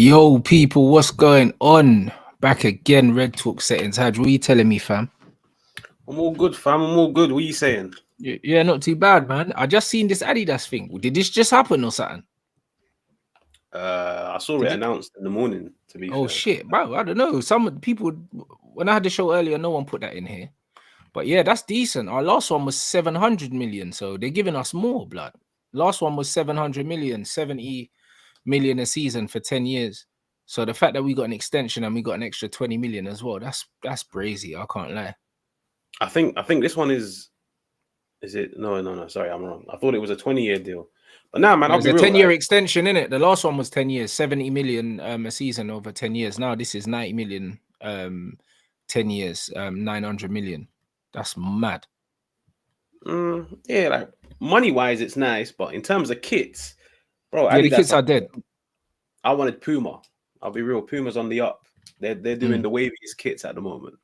Yo, people, what's going on? Back again, Red Talk settings. Haj, what are you telling me, fam? I'm all good, fam. I'm all good. What are you saying? Yeah, not too bad, man. I just seen this Adidas thing. Did this just happen or something? I saw it announced in the morning, to be Oh fair. shit, bro. I don't know. Some people, when I had the show earlier, no one put that in here. But yeah, that's decent. Our last one was 700 million, so they're giving us more, blood. Last one was 700 million, 70 million a season for 10 years. So the fact that we got an extension and we got an extra 20 million as well, that's crazy. I can't lie. I think this one is it? No. Sorry, I'm wrong. I thought it was a 20-year deal. But now, man, I'll There's be a real. 10-year extension in it. The last one was 10 years, 70 million a season over 10 years. Now this is 90 million 10 years, 900 million. That's mad. Yeah, like money-wise, it's nice, but in terms of kits, bro, Yeah, the Adidas, kids are dead. I wanted Puma. I'll be real. Puma's on the up. They're doing the waviest kits at the moment.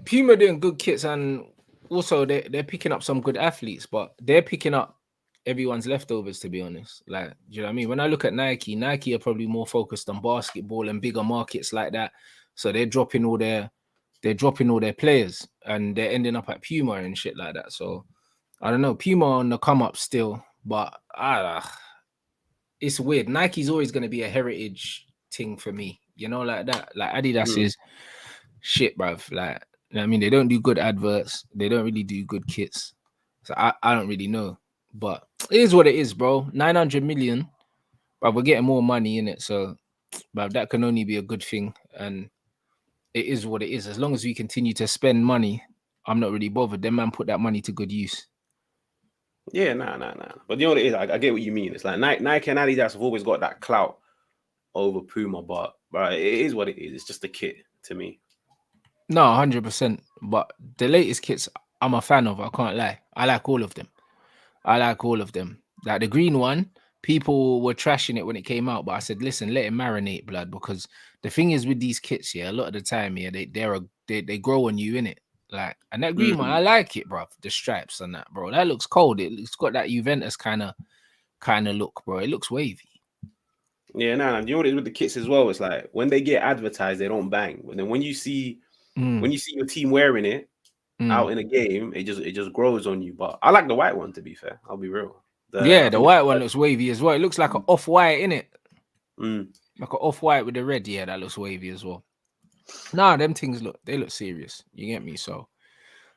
Puma doing good kits, and also they're picking up some good athletes, but they're picking up everyone's leftovers, to be honest. Like, do you know what I mean? When I look at Nike are probably more focused on basketball and bigger markets like that. So they're dropping all their players and they're ending up at Puma and shit like that. So I don't know. Puma on the come up still, but it's weird. Nike's always going to be a heritage thing for me, you know, like that. Like Adidas is shit, bruv. Like, you know what I mean, they don't do good adverts. They don't really do good kits. So I don't really know, but it is what it is, bro. 900 million, but we're getting more money in it. So, but that can only be a good thing. And it is what it is. As long as we continue to spend money, I'm not really bothered. Them man put that money to good use. Yeah, nah. But you know what it is? I get what you mean. It's like Nike and Adidas have always got that clout over Puma, but it is what it is. It's just a kit to me. No, 100%. But the latest kits, I'm a fan of. I can't lie. I like all of them. Like the green one, people were trashing it when it came out, but I said, listen, let it marinate, blood, because the thing is with these kits, yeah, a lot of the time, yeah, they grow on you in it. Like, and that green one, I like it, bro. The stripes and that, bro. That looks cold. It's got that Juventus kind of look, bro. It looks wavy. Yeah, nah. You know what it is with the kits as well? It's like when they get advertised, they don't bang. But then when you see your team wearing it out in a game, it just grows on you. But I like the white one, to be fair. I'll be real. The white one looks wavy as well. It looks like an off-white, innit? Like an off-white with the red. Yeah, that looks wavy as well. Nah, them things look serious. You get me? So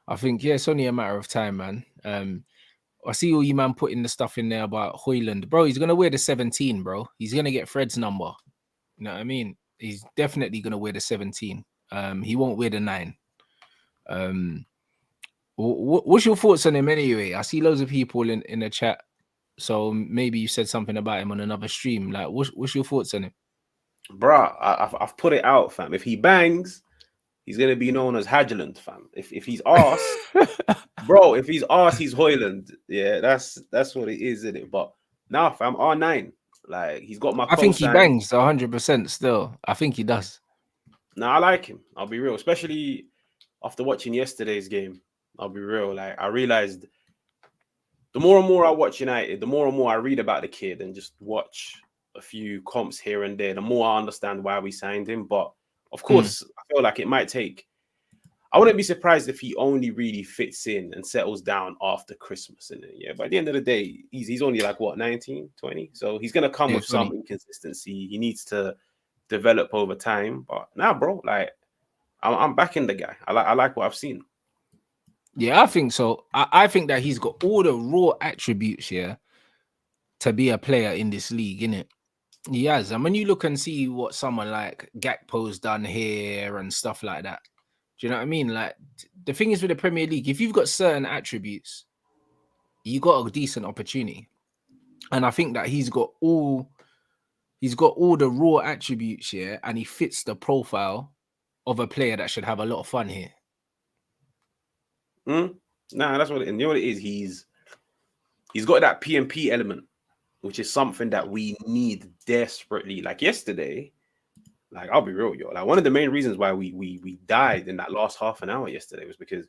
I think, yeah, it's only a matter of time, man. I see all you man putting the stuff in there about Hojlund. Bro, he's gonna wear the 17, bro. He's gonna get Fred's number. You know what I mean? He's definitely gonna wear the 17. He won't wear the 9. What's your thoughts on him anyway? I see loads of people in the chat. So maybe you said something about him on another stream. Like, what's your thoughts on him? Bruh, I've put it out, fam. If he bangs, he's gonna be known as hojlund, fam. If he's arse, bro, if he's arse, he's Hojlund. Yeah, that's what it is, isn't it? But now, fam, R9, like he's got my. I think he bangs 100% still. I think he does. Now I like him. I'll be real, especially after watching yesterday's game. I'll be real. Like I realized the more and more I watch United, the more and more I read about the kid and just watch a few comps here and there, the more I understand why we signed him. But of course, I feel like it might take. I wouldn't be surprised if he only really fits in and settles down after Christmas. Yeah, but at the end of the day, he's only like what 19, 20. So he's gonna come with 20. some inconsistency. He needs to develop over time. But now, bro, like I'm backing the guy. I like what I've seen. Yeah, I think so. I think that he's got all the raw attributes here to be a player in this league, innit? He has. And when you look and see what someone like Gakpo's done here and stuff like that, do you know what I mean? Like, the thing is with the Premier League, if you've got certain attributes, you got a decent opportunity. And I think that he's got all the raw attributes here, and he fits the profile of a player that should have a lot of fun here. Nah, that's what it is. You know what it is? He's got that PMP element, which is something that we need desperately. Like yesterday, like I'll be real, yo. Like one of the main reasons why we died in that last half an hour yesterday was because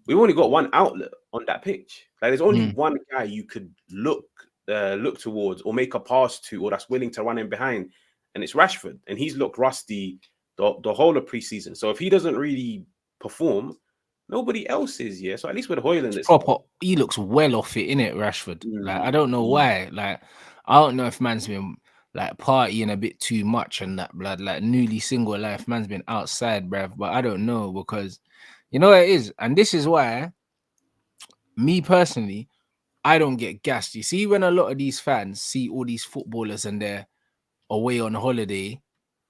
we've only got one outlet on that pitch. Like there's only one guy you could look towards or make a pass to, or that's willing to run in behind and it's Rashford, and he's looked rusty the whole of preseason. So if he doesn't really perform, nobody else is. Yeah. So at least with Hojlund, it's proper. He looks well off it, innit, Rashford? Like I don't know why. Like I don't know if man's been like partying a bit too much and that blood, like newly single life, man's been outside, bruv. But I don't know because you know what it is, and this is why me personally, I don't get gassed. You see, when a lot of these fans see all these footballers and they're away on holiday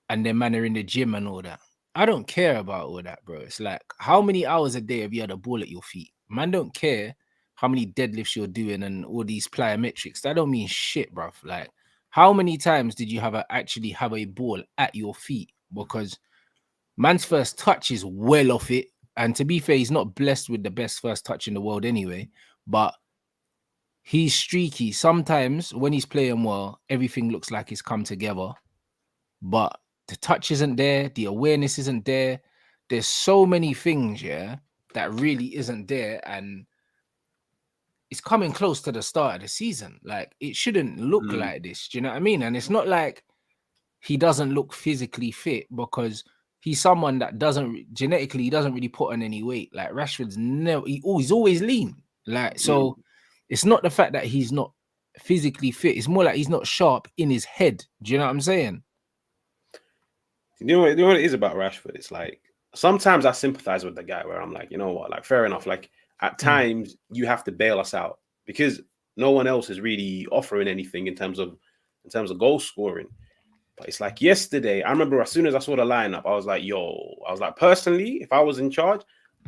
and their man are in the gym and all that. I don't care about all that, bro. It's like, how many hours a day have you had a ball at your feet? Man, don't care how many deadlifts you're doing and all these plyometrics. That don't mean shit, bro. Like, how many times did you actually have a ball at your feet? Because man's first touch is well off it. And to be fair, he's not blessed with the best first touch in the world anyway. But he's streaky. Sometimes when he's playing well, everything looks like it's come together. But the touch isn't there, the awareness isn't there. There's so many things, yeah, that really isn't there, and it's coming close to the start of the season. Like it shouldn't look like this. Do you know what I mean? And it's not like he doesn't look physically fit because he's someone that genetically he doesn't really put on any weight. Like Rashford's he's always lean. Like so, it's not the fact that he's not physically fit. It's more like he's not sharp in his head. Do you know what I'm saying? You know what it is about Rashford? It's like sometimes I sympathize with the guy where I'm like, you know what, like fair enough. Like at times you have to bail us out because no one else is really offering anything in terms of goal scoring. But it's like yesterday, I remember as soon as I saw the lineup, I was like, personally, if I was in charge,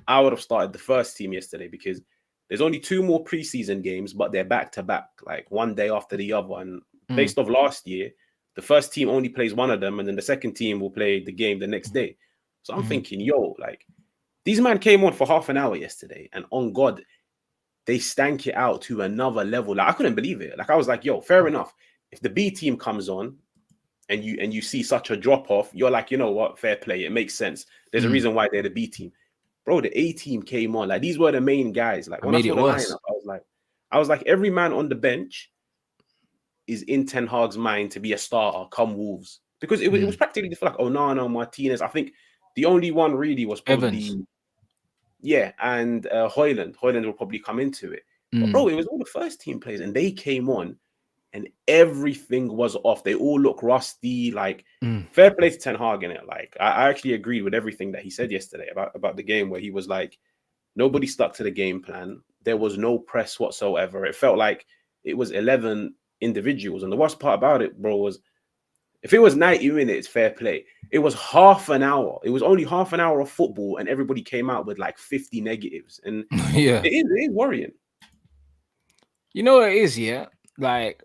I would have started the first team yesterday because there's only 2 more preseason games, but they're back to back, like one day after the other. And based off last year, the first team only plays one of them, and then the second team will play the game the next day. So I'm thinking, like these men came on for half an hour yesterday, and on God, they stank it out to another level. Like I couldn't believe it. Like I was like, fair enough. If the B team comes on and you see such a drop off, you're like, you know what, fair play. It makes sense. There's a reason why they're the B team. Bro, the A team came on. Like these were the main guys. Like when I saw the lineup, I was like, every man on the bench is in Ten Hag's mind to be a starter come Wolves. Because it was practically like Onana, Martinez. I think the only one really was probably Evans. And Hojlund. Hojlund will probably come into it. But bro, it was all the first team players and they came on and everything was off. They all look rusty. Like fair play to Ten Hag in it. Like I actually agreed with everything that he said yesterday about the game where he was like, nobody stuck to the game plan. There was no press whatsoever. It felt like it was 11 individuals. And the worst part about it, bro, was if it was 90 minutes, fair play. It was half an hour. It was only half an hour of football and everybody came out with like 50 negatives. And yeah, it is worrying. You know what it is, yeah? Like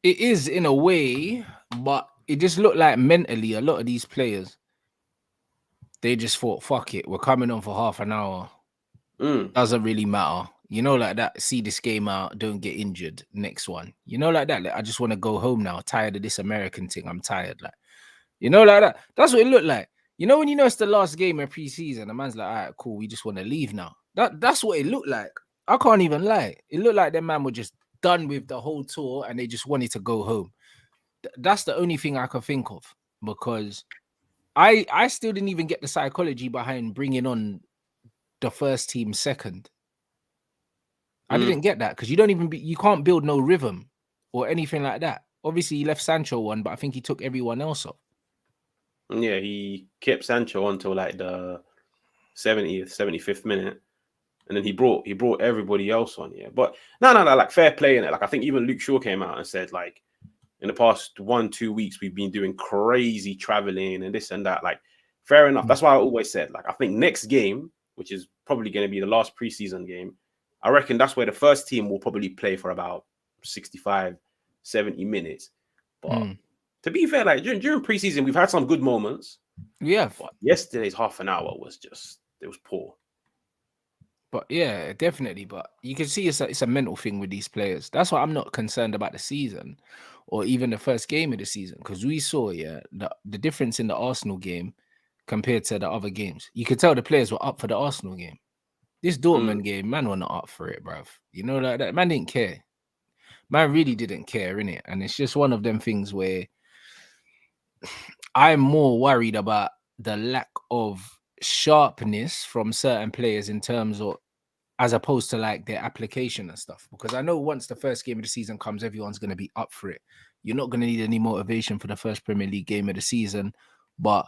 it is in a way, but it just looked like mentally a lot of these players, they just thought, fuck it, we're coming on for half an hour. Doesn't really matter. You know, like that, see this game out, don't get injured, next one. You know, like that. Like, I just want to go home now. Tired of this American thing. I'm tired. Like, you know, like that. That's what it looked like. You know, when you know it's the last game of preseason, the man's like, all right, cool, we just want to leave now. That's what it looked like. I can't even lie. It looked like them man were just done with the whole tour and they just wanted to go home. That's the only thing I could think of because I still didn't even get the psychology behind bringing on the first team second. I didn't get that because you can't build no rhythm or anything like that. Obviously, he left Sancho on, but I think he took everyone else off. Yeah, he kept Sancho until like the 70th, 75th minute. And then he brought everybody else on, yeah. But no, like fair play in it. Like I think even Luke Shaw came out and said, like, in the past 1-2 weeks, we've been doing crazy traveling and this and that. Like, fair enough. That's why I always said, like, I think next game, which is probably going to be the last preseason game, I reckon that's where the first team will probably play for about 65, 70 minutes. But to be fair, like during preseason, we've had some good moments. Yeah. But yesterday's half an hour was it was poor. But yeah, definitely. But you can see it's a mental thing with these players. That's why I'm not concerned about the season or even the first game of the season. Because we saw, the difference in the Arsenal game compared to the other games. You could tell the players were up for the Arsenal game. This Dortmund game, man, were not up for it, bruv. You know, like that. Man didn't care. Man really didn't care, innit? And it's just one of them things where I'm more worried about the lack of sharpness from certain players in terms of, as opposed to like their application and stuff. Because I know once the first game of the season comes, everyone's going to be up for it. You're not going to need any motivation for the first Premier League game of the season. But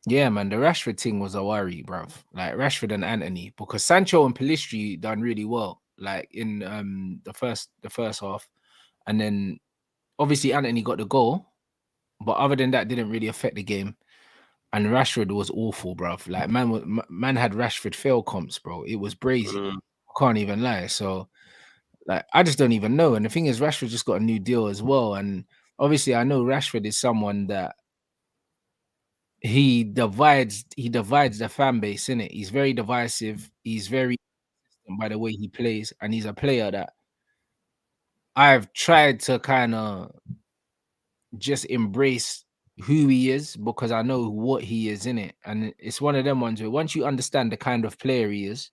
yeah, man, the Rashford thing was a worry, bruv. Like Rashford and Anthony, because Sancho and Pellistri done really well, like in the first half, and then obviously Anthony got the goal, but other than that, didn't really affect the game. And Rashford was awful, bruv. Like man had Rashford fail comps, bro. It was brazy. Mm. I can't even lie. So like I just don't even know. And the thing is, Rashford just got a new deal as well. And obviously, I know Rashford is someone that he divides the fan base, innit? He's very divisive. He's very by the way he plays, and he's a player that I've tried to kind of just embrace who he is because I know what he is in it. And it's one of them ones where once you understand the kind of player he is,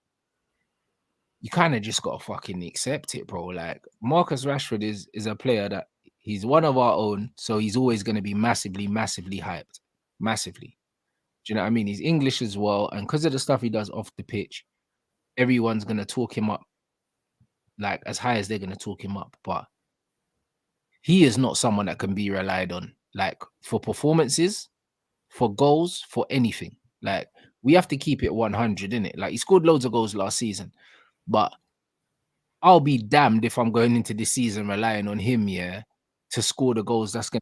you kind of just gotta fucking accept it, bro. Like Marcus Rashford is a player that he's one of our own, so he's always gonna be massively, massively hyped. Massively. Do you know what I mean? He's English as well, and because of the stuff he does off the pitch, everyone's gonna talk him up like as high as they're gonna talk him up. But he is not someone that can be relied on, like for performances, for goals, for anything. Like we have to keep it 100, innit? Like he scored loads of goals last season, but I'll be damned if I'm going into this season relying on him, yeah, to score the goals that's gonna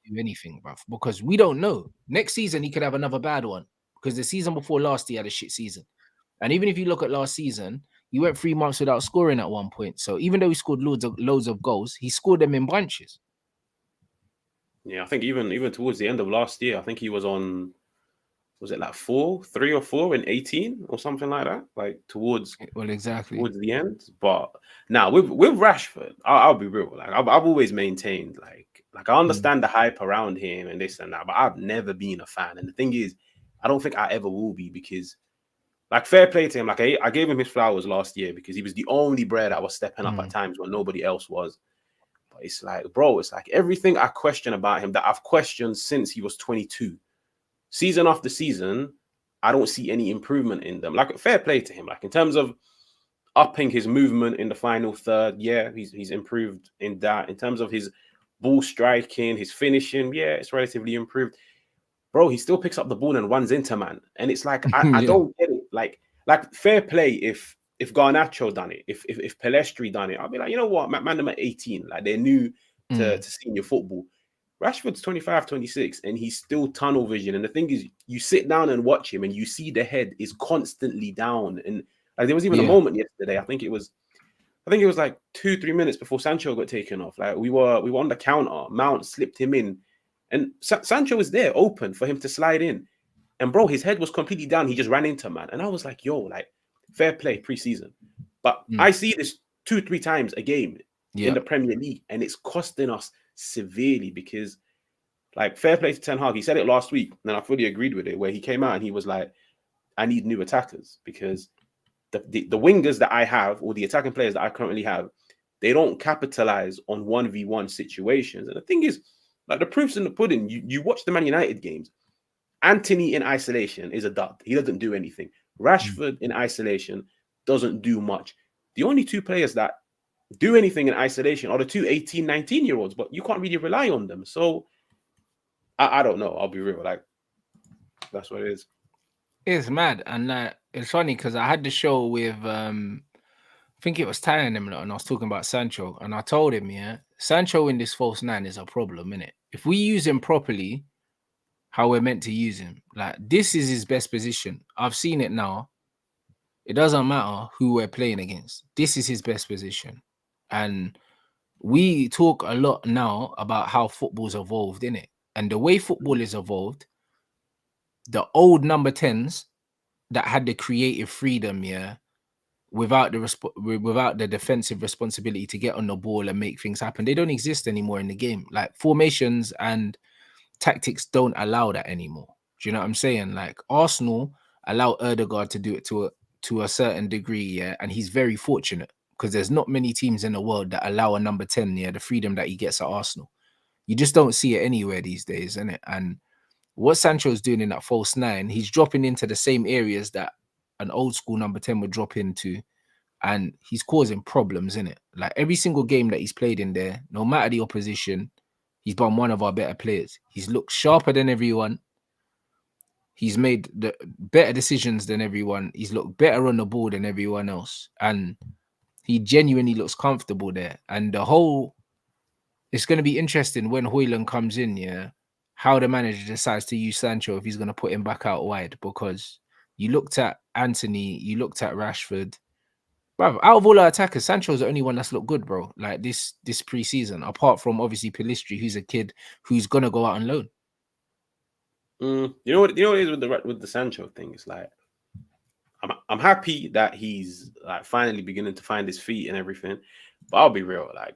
do anything, bruv. Because we don't know. Next season he could have another bad one. Because the season before last he had a shit season. And even if you look at last season, he went 3 months without scoring at one point. So even though he scored loads of goals, he scored them in bunches. Yeah, I think even towards the end of last year, I think he was on, was it like 3 or 4 in 18 or something like that? Like towards exactly the end. But now with Rashford, I'll be real. Like I've always maintained, like I understand the hype around him and this and that, but I've never been a fan. And the thing is, I don't think I ever will be because, like, fair play to him. Like I gave him his flowers last year because he was the only player that was stepping up at times when nobody else was. But it's like, bro, it's like everything I question about him that I've questioned since he was 22, season after season, I don't see any improvement in them. Like, fair play to him. Like in terms of upping his movement in the final third, yeah, he's improved in that. In terms of his ball striking, his finishing, yeah, it's relatively improved. Bro, he still picks up the ball and runs into man. And it's like, I don't get it. Like fair play if Garnacho done it, if Pellistri done it, I'll be like, you know what, man, them at 18, like they're new to senior football. Rashford's 25, 26, and he's still tunnel vision. And the thing is, you sit down and watch him and you see the head is constantly down. And like there was even a moment yesterday, I think it was like 2-3 minutes before Sancho got taken off. Like we were on the counter, Mount slipped him in, and Sancho was there open for him to slide in. And bro, his head was completely down. He just ran into man. And I was like, yo, like, fair play preseason. But I see this 2-3 times a game in the Premier League, and it's costing us severely because, like, fair play to Ten Hag. He said it last week, and I fully agreed with it, where he came out and he was like, I need new attackers because the wingers that I have, or the attacking players that I currently have, they don't capitalize on 1v1 situations. And the thing is, like, the proof's in the pudding. You watch the Man United games. Anthony in isolation is a dud. He doesn't do anything. Rashford in isolation doesn't do much. The only two players that do anything in isolation are the two 18, 19-year-olds, but you can't really rely on them. So I don't know. I'll be real. Like, that's what it is. It's mad. And it's funny because I had the show with I think it was Ty and him, and I was talking about Sancho, and I told him, Sancho in this false nine is a problem, innit? If we use him properly, how we're meant to use him, like this is his best position. I've seen it now. It doesn't matter who we're playing against. This is his best position. And we talk a lot now about how football's evolved, innit? And the way football is evolved, the old number 10s that had the creative freedom, without the defensive responsibility to get on the ball and make things happen, they don't exist anymore in the game. Like formations and tactics don't allow that anymore. Do you know what I'm saying? Like Arsenal allow Erdegaard to do it to a certain degree, and he's very fortunate because there's not many teams in the world that allow a number 10, the freedom that he gets at Arsenal. You just don't see it anywhere these days, isn't it? And what Sancho's doing in that false nine, he's dropping into the same areas that an old school number 10 would drop into, and he's causing problems in it. Like every single game that he's played in there, no matter the opposition, he's been one of our better players. He's looked sharper than everyone. He's made the better decisions than everyone. He's looked better on the ball than everyone else. And he genuinely looks comfortable there. And it's going to be interesting when Hojlund comes in, yeah, how the manager decides to use Sancho if he's going to put him back out wide. Because you looked at Anthony, you looked at Rashford. Bro, out of all our attackers, Sancho's the only one that's looked good, bro. Like this preseason, apart from obviously Pellistri, who's a kid who's gonna go out on loan. You know what? You know what it is with the Sancho thing. It's like I'm happy that he's like finally beginning to find his feet and everything. But I'll be real, like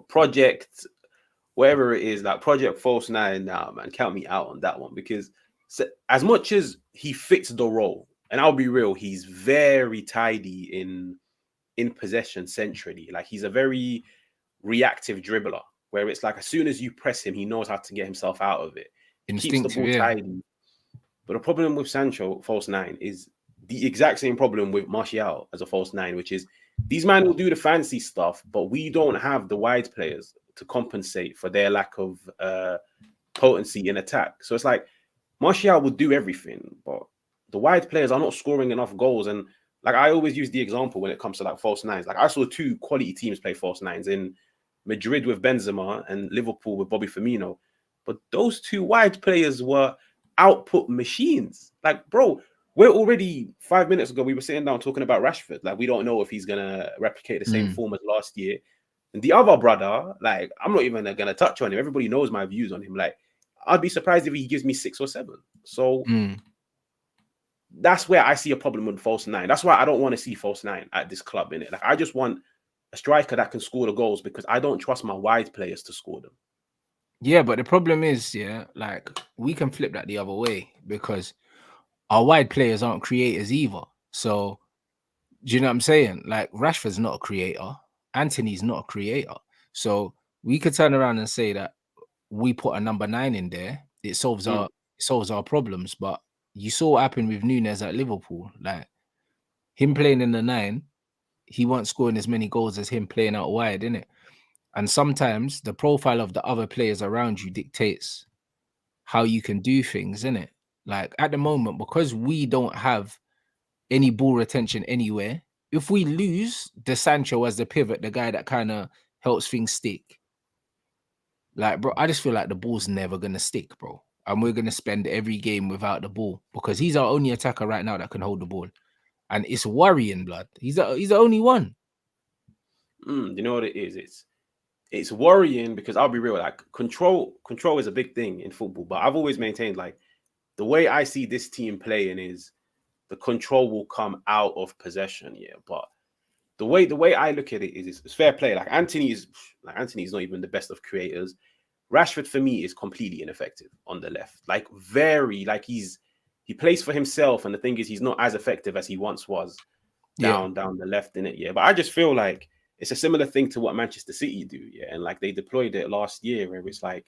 project whatever it is, like Project False Nine now, man, count me out on that one because as much as he fits the role, and I'll be real, he's very tidy in possession centrally. Like he's a very reactive dribbler, where it's like as soon as you press him, he knows how to get himself out of it. He keeps the ball tidy. But the problem with Sancho, false nine, is the exact same problem with Martial as a false nine, which is these men will do the fancy stuff, but we don't have the wide players to compensate for their lack of potency in attack. So it's like Martial would do everything, but the wide players are not scoring enough goals. And like I always use the example when it comes to like false nines. Like I saw two quality teams play false nines in Madrid with Benzema and Liverpool with Bobby Firmino. But those two wide players were output machines. Like, bro, we're already 5 minutes ago, we were sitting down talking about Rashford. Like, we don't know if he's going to replicate the same form as last year. And the other brother, like, I'm not even going to touch on him. Everybody knows my views on him. Like, I'd be surprised if he gives me 6 or 7. So that's where I see a problem with false nine. That's why I don't want to see false nine at this club, innit? Like, I just want a striker that can score the goals because I don't trust my wide players to score them. Yeah, but the problem is, yeah, like we can flip that the other way because our wide players aren't creators either. So, do you know what I'm saying? Like Rashford's not a creator. Anthony's not a creator. So we could turn around and say that we put a number 9 in there. It solves our problems. But you saw what happened with Nunes at Liverpool. Like him playing in the 9, he wasn't scoring as many goals as him playing out wide, innit? And sometimes the profile of the other players around you dictates how you can do things, innit? Like at the moment, because we don't have any ball retention anywhere, if we lose the Sancho as the pivot, the guy that kind of helps things stick, like, bro, I just feel like the ball's never going to stick, bro. And we're going to spend every game without the ball because he's our only attacker right now that can hold the ball. And it's worrying, blood. He's the only one. You know what it is? It's worrying because I'll be real, like control is a big thing in football. But I've always maintained like the way I see this team playing is the control will come out of possession, yeah. But the way I look at it is it's fair play. Like Anthony's not even the best of creators. Rashford for me is completely ineffective on the left. Like very like he plays for himself, and the thing is he's not as effective as he once was down the left in it, yeah. But I just feel like it's a similar thing to what Manchester City do, yeah. And like they deployed it last year, where it's like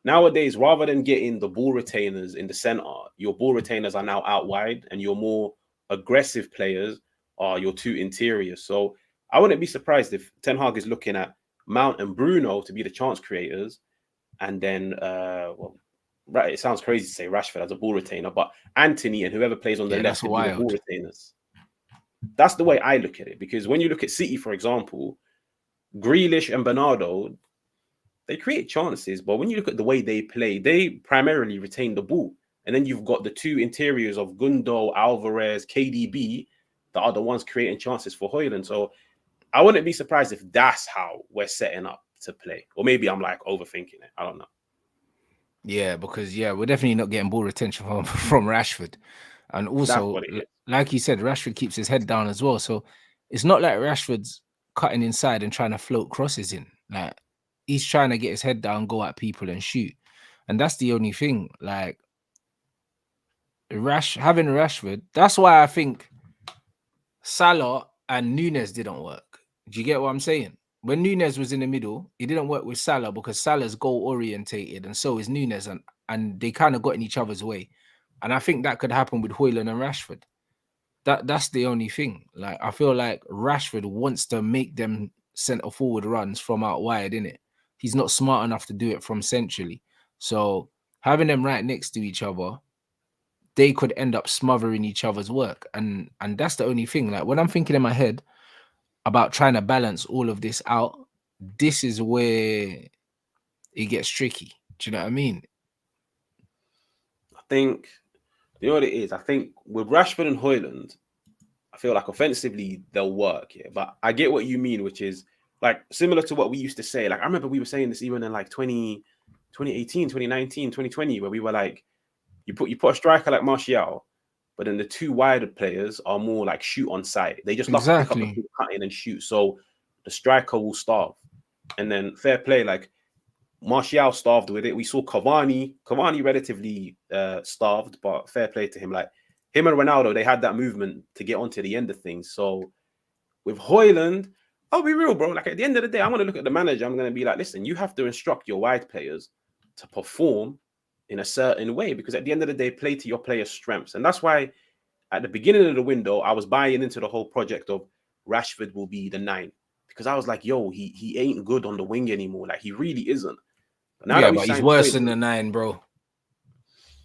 nowadays, rather than getting the ball retainers in the center, your ball retainers are now out wide, and your more aggressive players are your two interiors. So I wouldn't be surprised if Ten Hag is looking at Mount and Bruno to be the chance creators, and then right, it sounds crazy to say Rashford as a ball retainer, but Anthony and whoever plays on the left to be the ball retainers. That's the way I look at it, because when you look at City, for example, Grealish and Bernardo, they create chances, but when you look at the way they play, they primarily retain the ball. And then you've got the two interiors of Gundo, Alvarez, KDB that are the ones creating chances for Hojlund. So I wouldn't be surprised if that's how we're setting up to play. Or maybe I'm like overthinking it. I don't know. Yeah, because we're definitely not getting ball retention from Rashford. And also, like you said, Rashford keeps his head down as well. So it's not like Rashford's cutting inside and trying to float crosses in. Like he's trying to get his head down, go at people and shoot. And that's the only thing. Like having Rashford, that's why I think Salah and Nunes didn't work. Do you get what I'm saying? when Nunes was in the middle, he didn't work with Salah because Salah's goal orientated, and so is Nunes, and they kind of got in each other's way. And I think that could happen with Hojlund and Rashford. That's the only thing. Like, I feel like Rashford wants to make them centre forward runs from out wide, innit? He's not smart enough to do it from centrally. So having them right next to each other, they could end up smothering each other's work. And that's the only thing. Like, when I'm thinking in my head about trying to balance all of this out, this is where it gets tricky. Do you know what I mean? I think, you know what it is? I think with Rashford and Hojlund, I feel like offensively they'll work, yeah. But I get what you mean, which is like similar to what we used to say. Like, I remember we were saying this even in like 2018, 2019, 2020, where we were like, you put a striker like Martial, but then the two wider players are more like shoot on sight. They just love to pick up the Exactly. ball, cut in and shoot. So the striker will starve. And then fair play, like Martial starved with it. We saw Cavani relatively starved, but fair play to him. Like him and Ronaldo, they had that movement to get onto the end of things. So with Hojlund, I'll be real, bro. Like at the end of the day, I'm going to look at the manager. I'm going to be like, listen, you have to instruct your wide players to perform in a certain way, because at the end of the day, play to your players' strengths. And that's why at the beginning of the window, I was buying into the whole project of Rashford will be the 9, because I was like, yo, he ain't good on the wing anymore. Like he really isn't. But now that Yeah, we but he's signed worse than Hojlund, the 9, bro.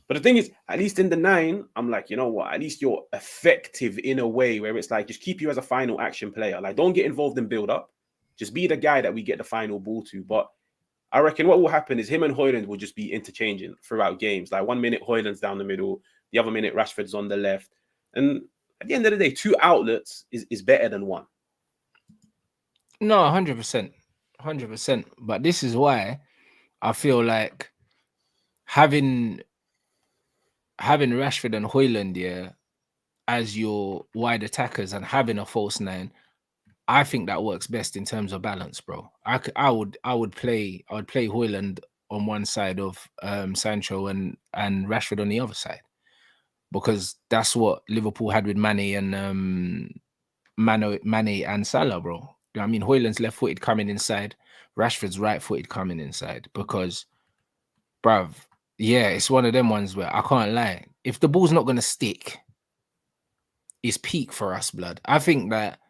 but the thing is, at least in the 9, I'm like, you know what? At least you're effective in a way where it's like, just keep you as a final action player. Like, don't get involved in build up. Just be the guy that we get the final ball to. But I reckon what will happen is him and Hojlund will just be interchanging throughout games. Like 1 minute Hojlund's down the middle, the other minute Rashford's on the left. And at the end of the day, 2 outlets is better than 1. No, 100%. 100%. But this is why I feel like having Rashford and Hojlund, yeah, as your wide attackers and having a false 9, I think that works best in terms of balance, bro. I would play Hojlund on one side of Sancho and Rashford on the other side, because that's what Liverpool had with Mane and Salah, bro. You know what I mean? Hojlund's left-footed coming inside, Rashford's right-footed coming inside, because, bruv, yeah, it's one of them ones where I can't lie. If the ball's not gonna stick, it's peak for us, blood. I think that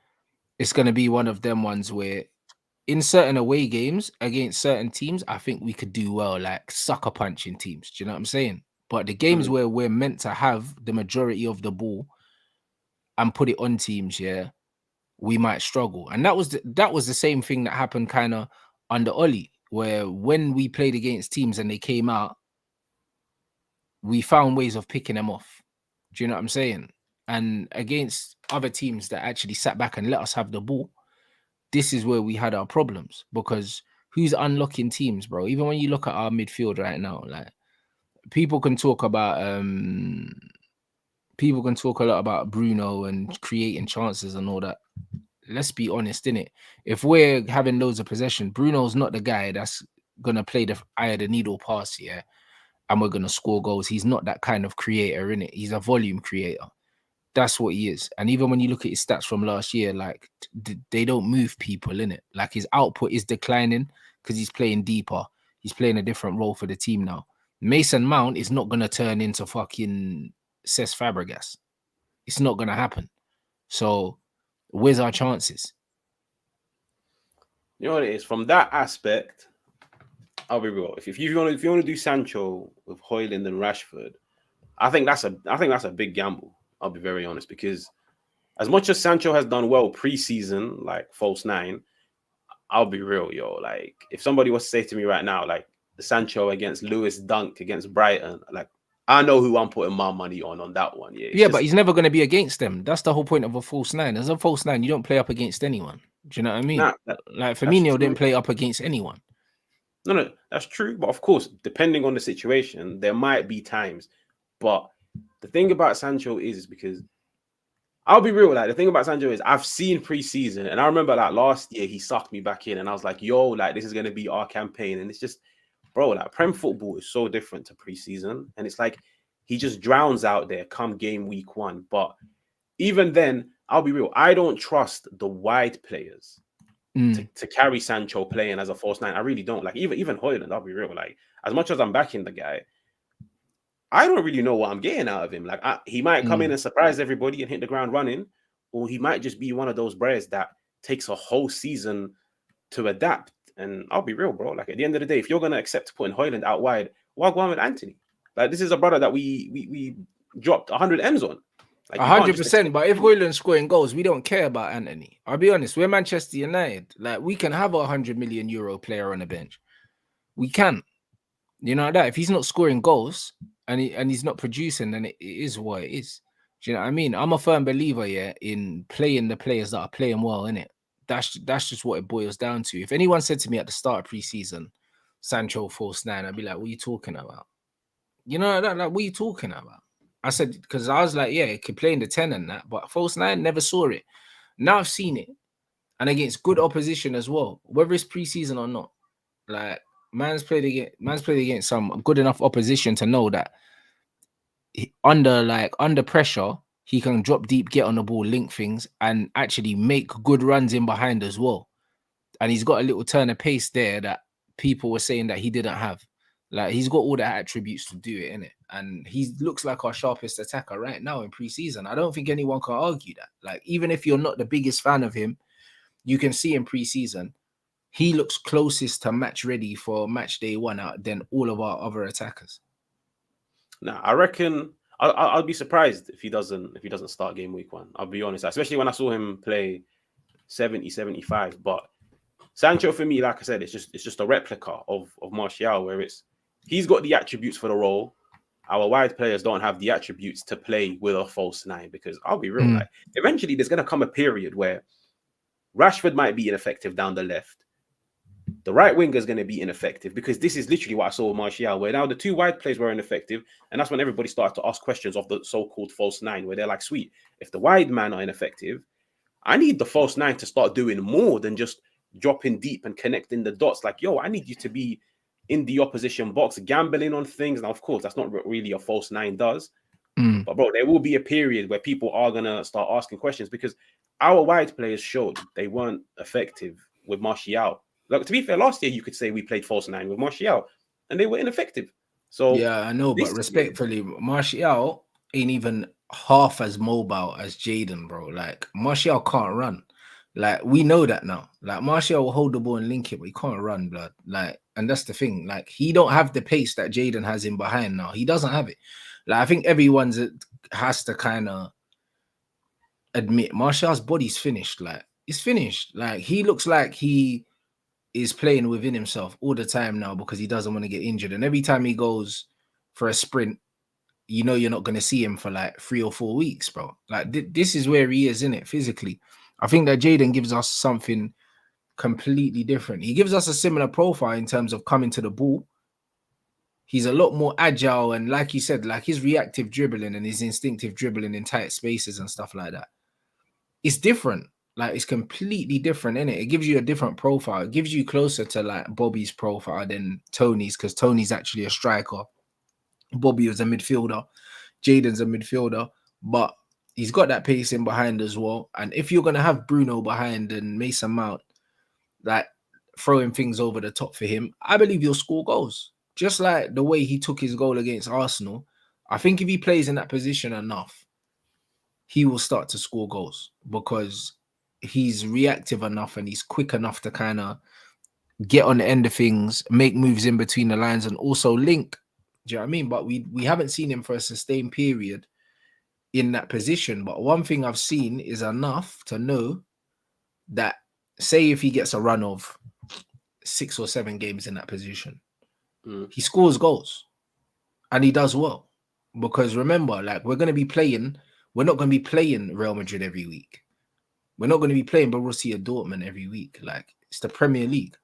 it's gonna be one of them ones where in certain away games against certain teams, I think we could do well, like sucker punching teams. Do you know what I'm saying? But the games Mhm. where we're meant to have the majority of the ball and put it on teams, yeah, we might struggle. And that was the same thing that happened kind of under Oli, where when we played against teams and they came out, we found ways of picking them off. Do you know what I'm saying? And against other teams that actually sat back and let us have the ball, this is where we had our problems, because who's unlocking teams, bro? Even when you look at our midfield right now, like people can talk about people can talk a lot about Bruno and creating chances and all that. Let's be honest, innit? If we're having loads of possession, Bruno's not the guy that's gonna play the eye of the needle pass, yeah, and we're gonna score goals. He's not that kind of creator, innit? He's a volume creator. That's what he is. And even when you look at his stats from last year, like they don't move people in it. Like his output is declining because he's playing deeper. He's playing a different role for the team now. Mason Mount is not gonna turn into fucking Cesc Fabregas. It's not gonna happen. So where's our chances? You know what it is? From that aspect, I'll be real. If you want to do Sancho with Hojlund and Rashford, I think that's a big gamble. I'll be very honest, because as much as Sancho has done well preseason, like false 9, I'll be real, yo. Like if somebody was to say to me right now, like the Sancho against Lewis Dunk against Brighton, like I know who I'm putting my money on that one. Yeah, it's Yeah, but just he's never going to be against them. That's the whole point of a false 9. As a false 9, you don't play up against anyone. Do you know what I mean? nah. Like That's Firmino true. didn't play up against anyone. No, that's true. But of course, depending on the situation, there might be times. But the thing about Sancho is because I'll be real, like the thing about Sancho is I've seen preseason, and I remember like last year he sucked me back in, and I was like, yo, like this is gonna be our campaign. And it's just, bro, like Prem football is so different to preseason. And it's like he just drowns out there come game week 1. But even then, I'll be real, I don't trust the wide players to carry Sancho playing as a false nine. I really don't. Like even Hojlund, I'll be real. Like as much as I'm backing the guy, I don't really know what I'm getting out of him. Like he might come in and surprise everybody and hit the ground running, or he might just be one of those players that takes a whole season to adapt. And I'll be real, bro. Like at the end of the day, if you're gonna accept putting Hojlund out wide, why go on with Anthony? Like this is a brother that we dropped 100 M's on. Like 100%. But if Hojlund's scoring goals, we don't care about Anthony. I'll be honest. We're Manchester United. Like we can have a €100 million player on the bench. We can. You know that if he's not scoring goals and he's not producing, then it is what it is. Do you know what I mean? I'm a firm believer, in playing the players that are playing well, innit? That's just what it boils down to. If anyone said to me at the start of preseason, Sancho false nine, I'd be like, what are you talking about? You know, like what are you talking about? I said, because I was like, yeah, it could play in the 10 and that, but false nine, never saw it. Now I've seen it. And against good opposition as well, whether it's preseason or not. Like, man's played against some good enough opposition to know that under pressure, he can drop deep, get on the ball, link things, and actually make good runs in behind as well. And he's got a little turn of pace there that people were saying that he didn't have. Like he's got all the attributes to do it, innit? And he looks like our sharpest attacker right now in preseason. I don't think anyone can argue that. Like, even if you're not the biggest fan of him, you can see in preseason, he looks closest to match ready for match day one out than all of our other attackers. Nah, I reckon I'll be surprised if he doesn't start game week one. I'll be honest, especially when I saw him play 70, 75. But Sancho for me, like I said, it's just a replica of Martial, where he's got the attributes for the role. Our wide players don't have the attributes to play with a false nine, because I'll be real, like eventually there's gonna come a period where Rashford might be ineffective down the left. The right winger is going to be ineffective, because this is literally what I saw with Martial, where now the two wide players were ineffective. And that's when everybody started to ask questions of the so-called false nine, where they're like, sweet, if the wide man are ineffective, I need the false nine to start doing more than just dropping deep and connecting the dots. Like, yo, I need you to be in the opposition box, gambling on things. Now, of course, that's not what really a false nine does. But, bro, there will be a period where people are going to start asking questions, because our wide players showed they weren't effective with Martial. Like, to be fair, last year you could say we played false nine with Martial and they were ineffective. So yeah, I know, but respectfully, Martial ain't even half as mobile as Jadon, bro. Like, Martial can't run. Like, we know that now. Like, Martial will hold the ball and link it, but he can't run, blood. Like, and that's the thing. Like, he don't have the pace that Jadon has in behind now. He doesn't have it. Like, I think everyone has to kind of admit Martial's body's finished. Like, it's finished. Like, he looks like he is playing within himself all the time now, because he doesn't want to get injured. And every time he goes for a sprint, you know you're not going to see him for like 3 or 4 weeks, bro. Like, this is where he is, innit, physically. I think that Jadon gives us something completely different. He gives us a similar profile in terms of coming to the ball. He's a lot more agile, and like you said, like his reactive dribbling and his instinctive dribbling in tight spaces and stuff like that. It's different. Like, it's completely different, innit? It gives you a different profile. It gives you closer to like Bobby's profile than Tony's, because Tony's actually a striker. Bobby was a midfielder. Jadon's a midfielder, but he's got that pace in behind as well. And if you're gonna have Bruno behind and Mason Mount, like throwing things over the top for him, I believe he'll score goals. Just like the way he took his goal against Arsenal. I think if he plays in that position enough, he will start to score goals, because he's reactive enough and he's quick enough to kind of get on the end of things, make moves in between the lines, and also link. Do you know what I mean? But we haven't seen him for a sustained period in that position. But one thing I've seen is enough to know that, say if he gets a run of 6 or 7 games in that position, he scores goals and he does well. Because remember, like, we're not going to be playing Real Madrid every week. We're not going to be playing Borussia Dortmund every week. Like, it's the Premier League.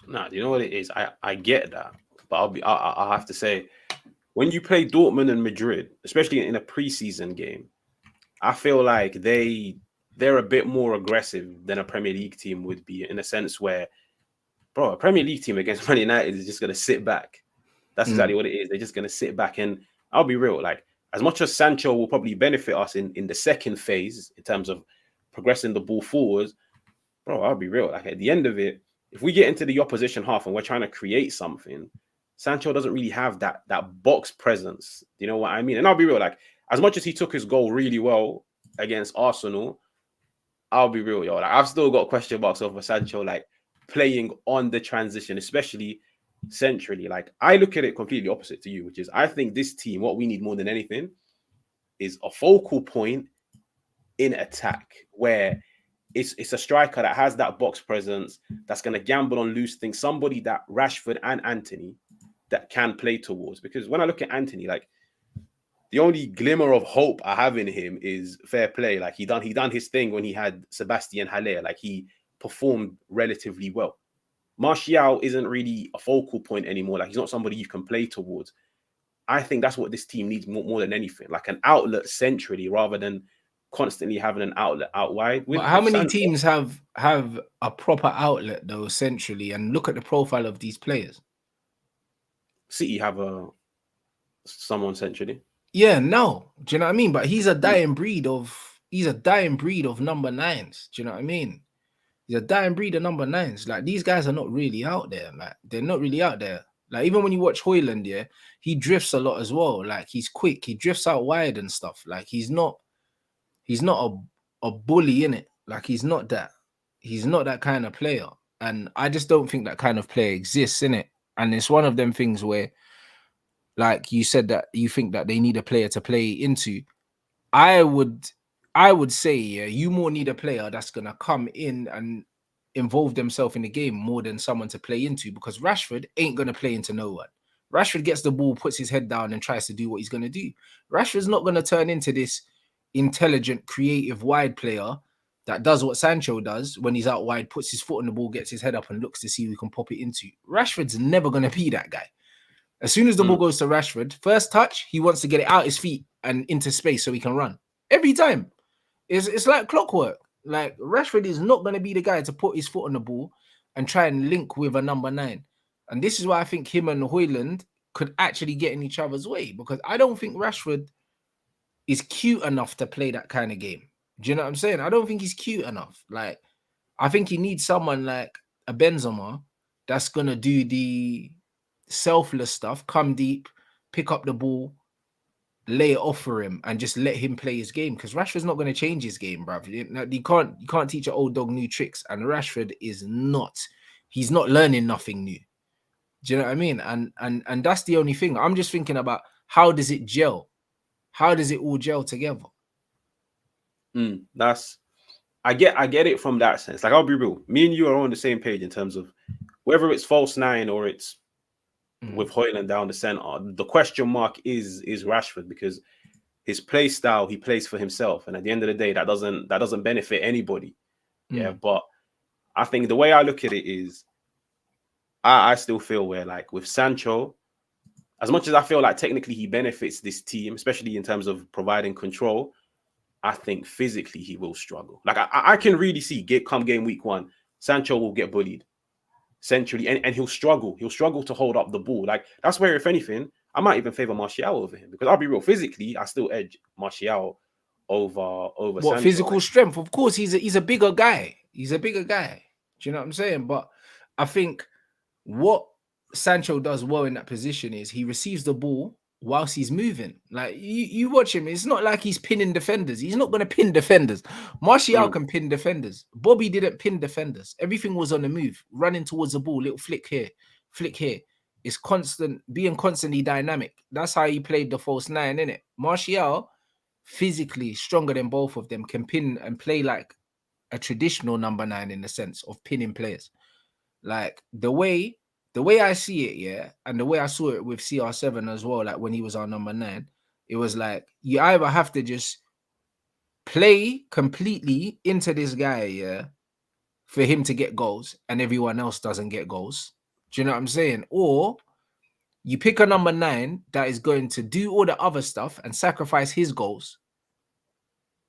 Nah, you know what it is? I get that, but I'll have to say, when you play Dortmund and Madrid, especially in a preseason game, I feel like they're a bit more aggressive than a Premier League team would be, in a sense where, bro, a Premier League team against Man United is just going to sit back. That's exactly what it is. They're just going to sit back. And I'll be real, like, as much as Sancho will probably benefit us in the second phase in terms of progressing the ball forwards, bro, I'll be real. Like at the end of it, if we get into the opposition half and we're trying to create something, Sancho doesn't really have that box presence. You know what I mean? And I'll be real. Like as much as he took his goal really well against Arsenal, I'll be real, yo. Like I've still got question marks over Sancho, like playing on the transition, especially centrally. Like I look at it completely opposite to you, which is I think this team, what we need more than anything, is a focal point in attack where it's a striker that has that box presence, that's going to gamble on loose things, somebody that Rashford and Anthony that can play towards. Because when I look at Anthony, like the only glimmer of hope I have in him is fair play. Like he done his thing when he had Sebastian Haller. Like he performed relatively well. Martial isn't really a focal point anymore. Like he's not somebody you can play towards. I think that's what this team needs more than anything, like an outlet centrally rather than constantly having an outlet out wide. But how many Sancho, teams have a proper outlet though centrally? And look at the profile of these players. City have someone centrally. Yeah, no. Do you know what I mean? But he's a dying breed of number nines. Do you know what I mean? He's a dying breed of number nines. Like these guys are not really out there. Like they're not really out there. Like even when you watch Hojlund, yeah, he drifts a lot as well. Like he's quick, he drifts out wide and stuff. Like he's not a bully in it. Like he's not that kind of player. And I just don't think that kind of player exists in it. And it's one of them things where, like you said, that you think that they need a player to play into. I would say, yeah, you more need a player that's gonna come in and involve themselves in the game more than someone to play into, because Rashford ain't gonna play into no one. Rashford gets the ball, puts his head down, and tries to do what he's gonna do. Rashford's not gonna turn into this intelligent, creative wide player that does what Sancho does when he's out wide, puts his foot on the ball, gets his head up, and looks to see who he can pop it into. Rashford's never gonna be that guy. As soon as the ball goes to Rashford, first touch, he wants to get it out his feet and into space so he can run. Every time. It's like clockwork. Like Rashford is not going to be the guy to put his foot on the ball and try and link with a number 9. And this is why I think him and Hojlund could actually get in each other's way, because I don't think Rashford is cute enough to play that kind of game. Do you know what I'm saying? I don't think he's cute enough. Like, I think he needs someone like a Benzema that's going to do the selfless stuff, come deep, pick up the ball, lay it off for him, and just let him play his game. Because Rashford's not going to change his game, bruv. You can't teach an old dog new tricks, and Rashford is not. He's not learning nothing new. Do you know what I mean? And that's the only thing. I'm just thinking about how does it gel? How does it all gel together? I get it from that sense. Like I'll be real, me and you are on the same page in terms of whether it's false 9 or it's with Hojlund down the center. The question mark is Rashford, because his play style, he plays for himself, and at the end of the day, that doesn't benefit anybody. Yeah, but I think the way I look at it is, I still feel where, like with Sancho, as much as I feel like technically he benefits this team, especially in terms of providing control, I think physically he will struggle. Like I can really see come game week 1, Sancho will get bullied centrally, and he'll struggle. He'll struggle to hold up the ball. Like that's where, if anything, I might even favor Martial over him, because I'll be real, physically, I still edge Martial over what Sancho. Physical strength? Of course, he's a bigger guy. He's a bigger guy. Do you know what I'm saying? But I think what Sancho does well in that position is he receives the ball whilst he's moving. Like you watch him, it's not like he's pinning defenders. He's not going to pin defenders. Martial can pin defenders. Bobby didn't pin defenders. Everything was on the move, running towards the ball, little flick here, flick here. It's being constantly dynamic. That's how he played the false 9, innit? Martial, physically stronger than both of them, can pin and play like a traditional number 9 in the sense of pinning players. Like the way I see it, yeah, and the way I saw it with CR7 as well, like when he was our number 9, it was like you either have to just play completely into this guy, yeah, for him to get goals, and everyone else doesn't get goals. Do you know what I'm saying? Or you pick a number 9 that is going to do all the other stuff and sacrifice his goals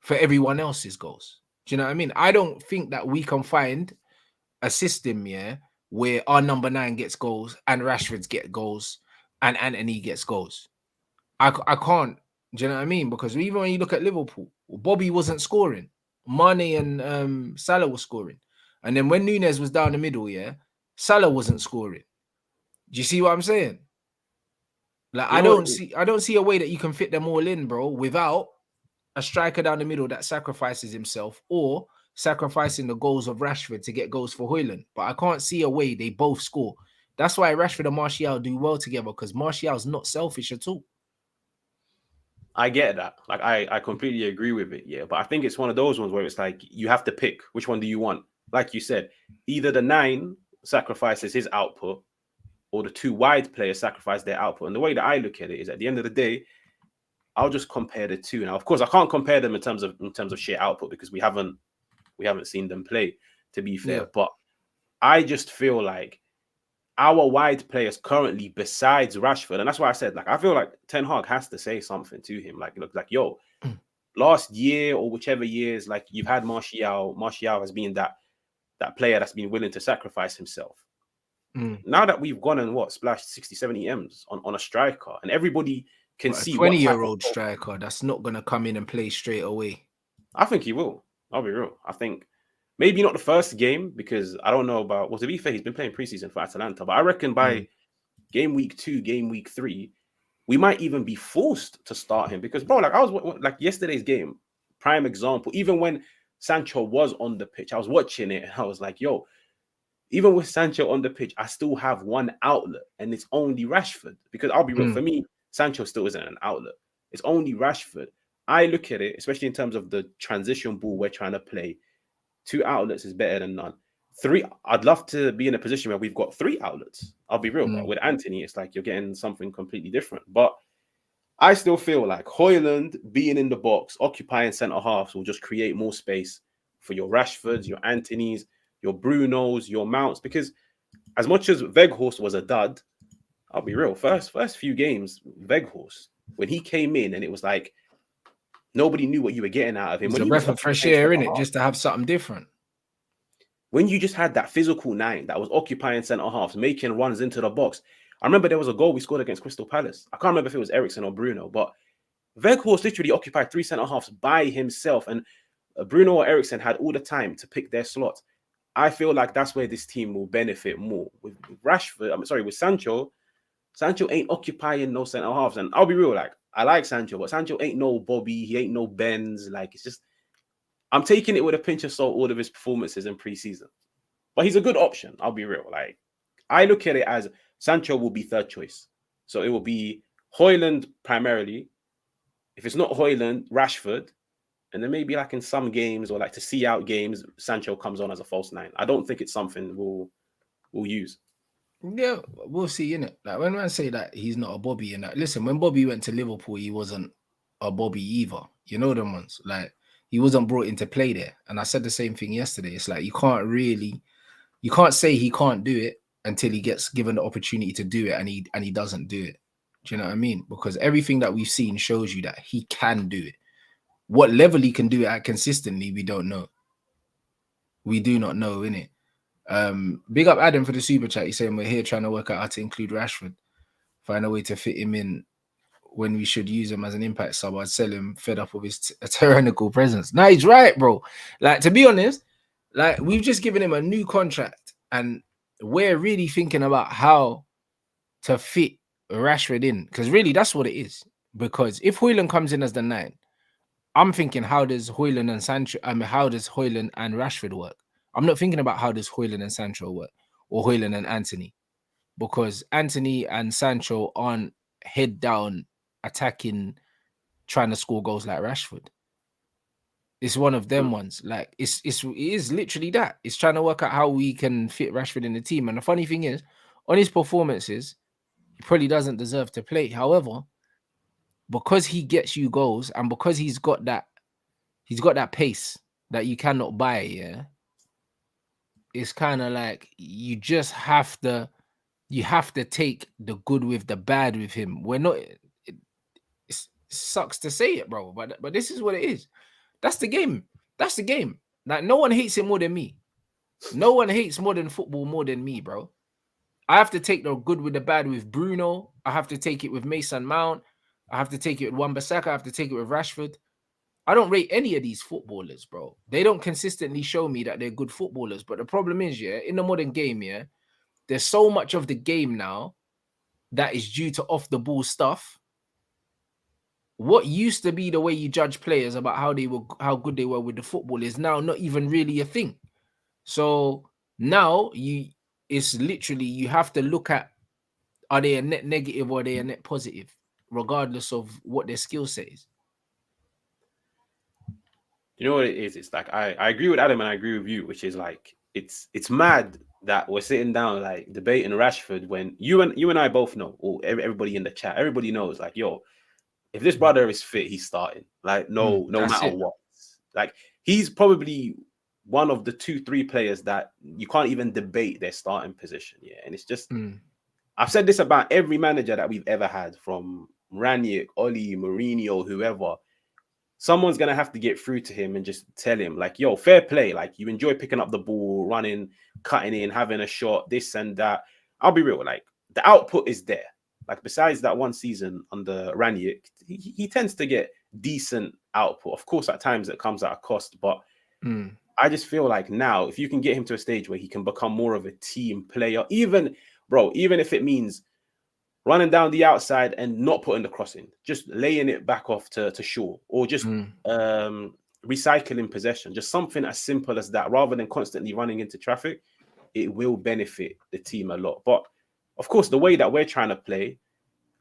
for everyone else's goals. Do you know what I mean? I don't think that we can find a system, yeah, where our number 9 gets goals and Rashford's get goals and Anthony gets goals. I can't. Do you know what I mean? Because even when you look at Liverpool, Bobby wasn't scoring. Mane and Salah were scoring. And then when Nunes was down the middle, yeah, Salah wasn't scoring. Do you see what I'm saying? Like You I know what? don't see a way that you can fit them all in, bro, without a striker down the middle that sacrifices himself or sacrificing the goals of Rashford to get goals for Hojlund. But I can't see a way they both score. That's why Rashford and Martial do well together, because Martial's not selfish at all. I get that. Like I completely agree with it. Yeah, but I think it's one of those ones where it's like you have to pick which one do you want. Like you said, either the 9 sacrifices his output, or the 2 wide players sacrifice their output. And the way that I look at it is, at the end of the day, I'll just compare the two. Now, of course, I can't compare them in terms of sheer output because we haven't seen them play. To be fair, Yeah. but I just feel like our wide players currently, besides Rashford, and that's why I said, like, I feel like Ten Hag has to say something to him. Like, look, like, yo, last year or whichever years, like, you've had Martial. Martial has been that player that's been willing to sacrifice himself. Now that we've gone and splashed 60, 70 M's on a striker, and everybody can But a see what type of 20-year-old striker that's not gonna come in and play straight away. I think he will. I'll be real. I think maybe not the first game, because I don't know about. Well, to be fair, he's been playing preseason for Atalanta, but I reckon by game week 2, game week 3, we might even be forced to start him. Because, bro, like, I was like, yesterday's game, prime example. Even when Sancho was on the pitch, I was watching it and I was like, yo, even with Sancho on the pitch, I still have one outlet, and it's only Rashford. Because I'll be real, for me, Sancho still isn't an outlet. It's only Rashford. I look at it, especially in terms of the transition ball we're trying to play. 2 outlets is better than none. 3, I'd love to be in a position where we've got 3 outlets. I'll be real, but with Anthony, it's like you're getting something completely different. But I still feel like Hojlund being in the box, occupying centre halves, will just create more space for your Rashfords, your Anthonys, your Brunos, your Mounts. Because as much as Weghorst was a dud, I'll be real, first few games, Weghorst, when he came in and it was like nobody knew what you were getting out of him. It's When a he was breath of fresh air, in it, half, just to have something different. when you just had that physical 9 that was occupying centre halves, making runs into the box. I remember there was a goal we scored against Crystal Palace. I can't remember if it was Eriksen or Bruno, but Weghorst literally occupied 3 centre halves by himself, and Bruno or Eriksen had all the time to pick their slot. I feel like that's where this team will benefit more. With Rashford, with Sancho. Sancho ain't occupying no centre halves, and I'll be real, like, I like Sancho, but Sancho ain't no Bobby. He ain't no Benz. Like, it's just, I'm taking it with a pinch of salt, all of his performances in preseason. But he's a good option. I'll be real. Like, I look at it as Sancho will be 3rd choice. So it will be Hojlund primarily. If it's not Hojlund, Rashford. And then maybe like in some games, or like to see out games, Sancho comes on as a false 9. I don't think it's something we'll use. Yeah, we'll see, innit? Like, when I say that he's not a Bobby, and that, listen, when Bobby went to Liverpool, he wasn't a Bobby either. You know them ones. Like, he wasn't brought into play there. And I said the same thing yesterday. It's like you can't say he can't do it until he gets given the opportunity to do it, and he doesn't do it. Do you know what I mean? Because everything that we've seen shows you that he can do it. What level he can do it at consistently, we don't know. We do not know, innit? Big up Adam for the super chat. He's saying we're here trying to work out how to include Rashford, find a way to fit him in when we should use him as an impact sub. I'd sell him fed up with his tyrannical presence. Nah, he's right, bro. Like, to be honest, like, we've just given him a new contract, and we're really thinking about how to fit Rashford in, because really that's what it is. Because if Hojlund comes in as the 9, I'm thinking, how does Hojlund and Sancho? How does Hojlund and Rashford work? I'm not thinking about how does Hojlund and Sancho work, or Hojlund and Anthony, because Anthony and Sancho aren't head down attacking, trying to score goals like Rashford. It's one of them ones. Like, it is literally that. It's trying to work out how we can fit Rashford in the team. And the funny thing is, on his performances, he probably doesn't deserve to play. However, because he gets you goals, and because he's got that pace that you cannot buy, yeah, it's kind of like you just have to take the good with the bad with him. We're not, it sucks to say it, bro, but this is what it is. That's the game. That's the game. Like, no one hates it more than me. No one hates modern football more than me, bro. I have to take the good with the bad with Bruno. I have to take it with Mason Mount. I have to take it with Wan-Bissaka. I have to take it with Rashford. I don't rate any of these footballers, bro. They don't consistently show me that they're good footballers. But the problem is, yeah, in the modern game, yeah, there's so much of the game now that is due to off the ball stuff. What used to be the way you judge players about how good they were with the football is now not even really a thing. So now it's literally you have to look at, are they a net negative or are they a net positive, regardless of what their skill set is. You know what it is? It's like I agree with Adam and I agree with you, which is like it's mad that we're sitting down like debating Rashford when you and I both know, or everybody in the chat, everybody knows, like, yo, if this brother is fit, he's starting. Like, no matter what. Like, he's probably one of the 2-3 players that you can't even debate their starting position. Yeah. And it's just I've said this about every manager that we've ever had, from Ranić, Oli, Mourinho, whoever. Someone's going to have to get through to him and just tell him, like, yo, fair play. Like, you enjoy picking up the ball, running, cutting in, having a shot, this and that. I'll be real. Like, the output is there. Like, besides that one season under Ranić, he tends to get decent output. Of course, at times it comes at a cost. But I just feel like now, if you can get him to a stage where he can become more of a team player, even if it means running down the outside and not putting the cross in, just laying it back off to Shaw, or just recycling possession, just something as simple as that, rather than constantly running into traffic, it will benefit the team a lot. But of course, the way that we're trying to play,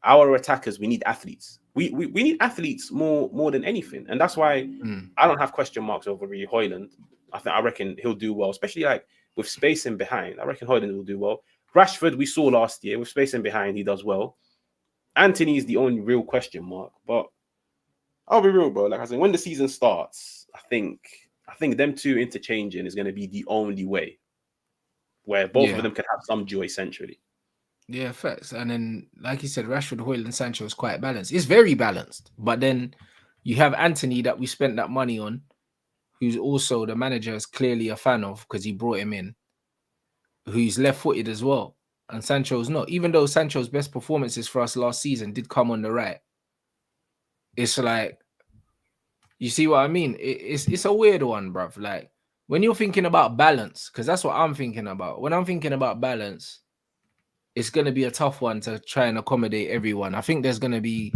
our attackers, we need athletes. We need athletes more than anything. And that's why I don't have question marks over hojlund. I reckon he'll do well, especially like with spacing behind. I reckon hojlund will do well. Rashford, we saw last year, with spacing behind, he does well. Anthony is the only real question mark. But I'll be real, bro. Like I said, when the season starts, I think them two interchanging is going to be the only way where both of them can have some joy centrally. Yeah, facts. And then, like you said, Rashford, hojlund, Sancho is quite balanced. It's very balanced. But then you have Anthony that we spent that money on, who's also the manager is clearly a fan of because he brought him in, who's left-footed as well. And Sancho's not. Even though Sancho's best performances for us last season did come on the right. It's like, you see what I mean? It's a weird one, bruv. Like, when you're thinking about balance, because that's what I'm thinking about. When I'm thinking about balance, it's going to be a tough one to try and accommodate everyone. I think there's going to be,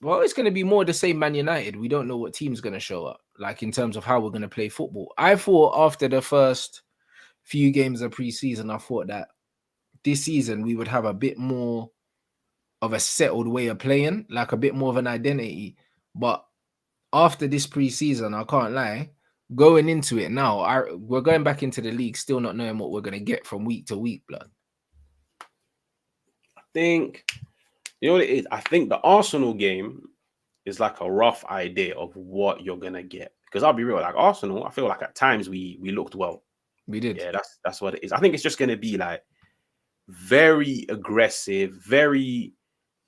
it's going to be more the same Man United. We don't know what team's going to show up, like in terms of how we're going to play football. I thought after the first few games of preseason, I thought that this season we would have a bit more of a settled way of playing, like a bit more of an identity. But after this preseason, I can't lie, going into it now, we're going back into the league still not knowing what we're going to get from week to week, blood. I think, you know what it is? I think the Arsenal game is like a rough idea of what you're going to get. Because I'll be real, like Arsenal, I feel like at times we looked well. We did. Yeah, that's what it is. I think it's just going to be like very aggressive, very,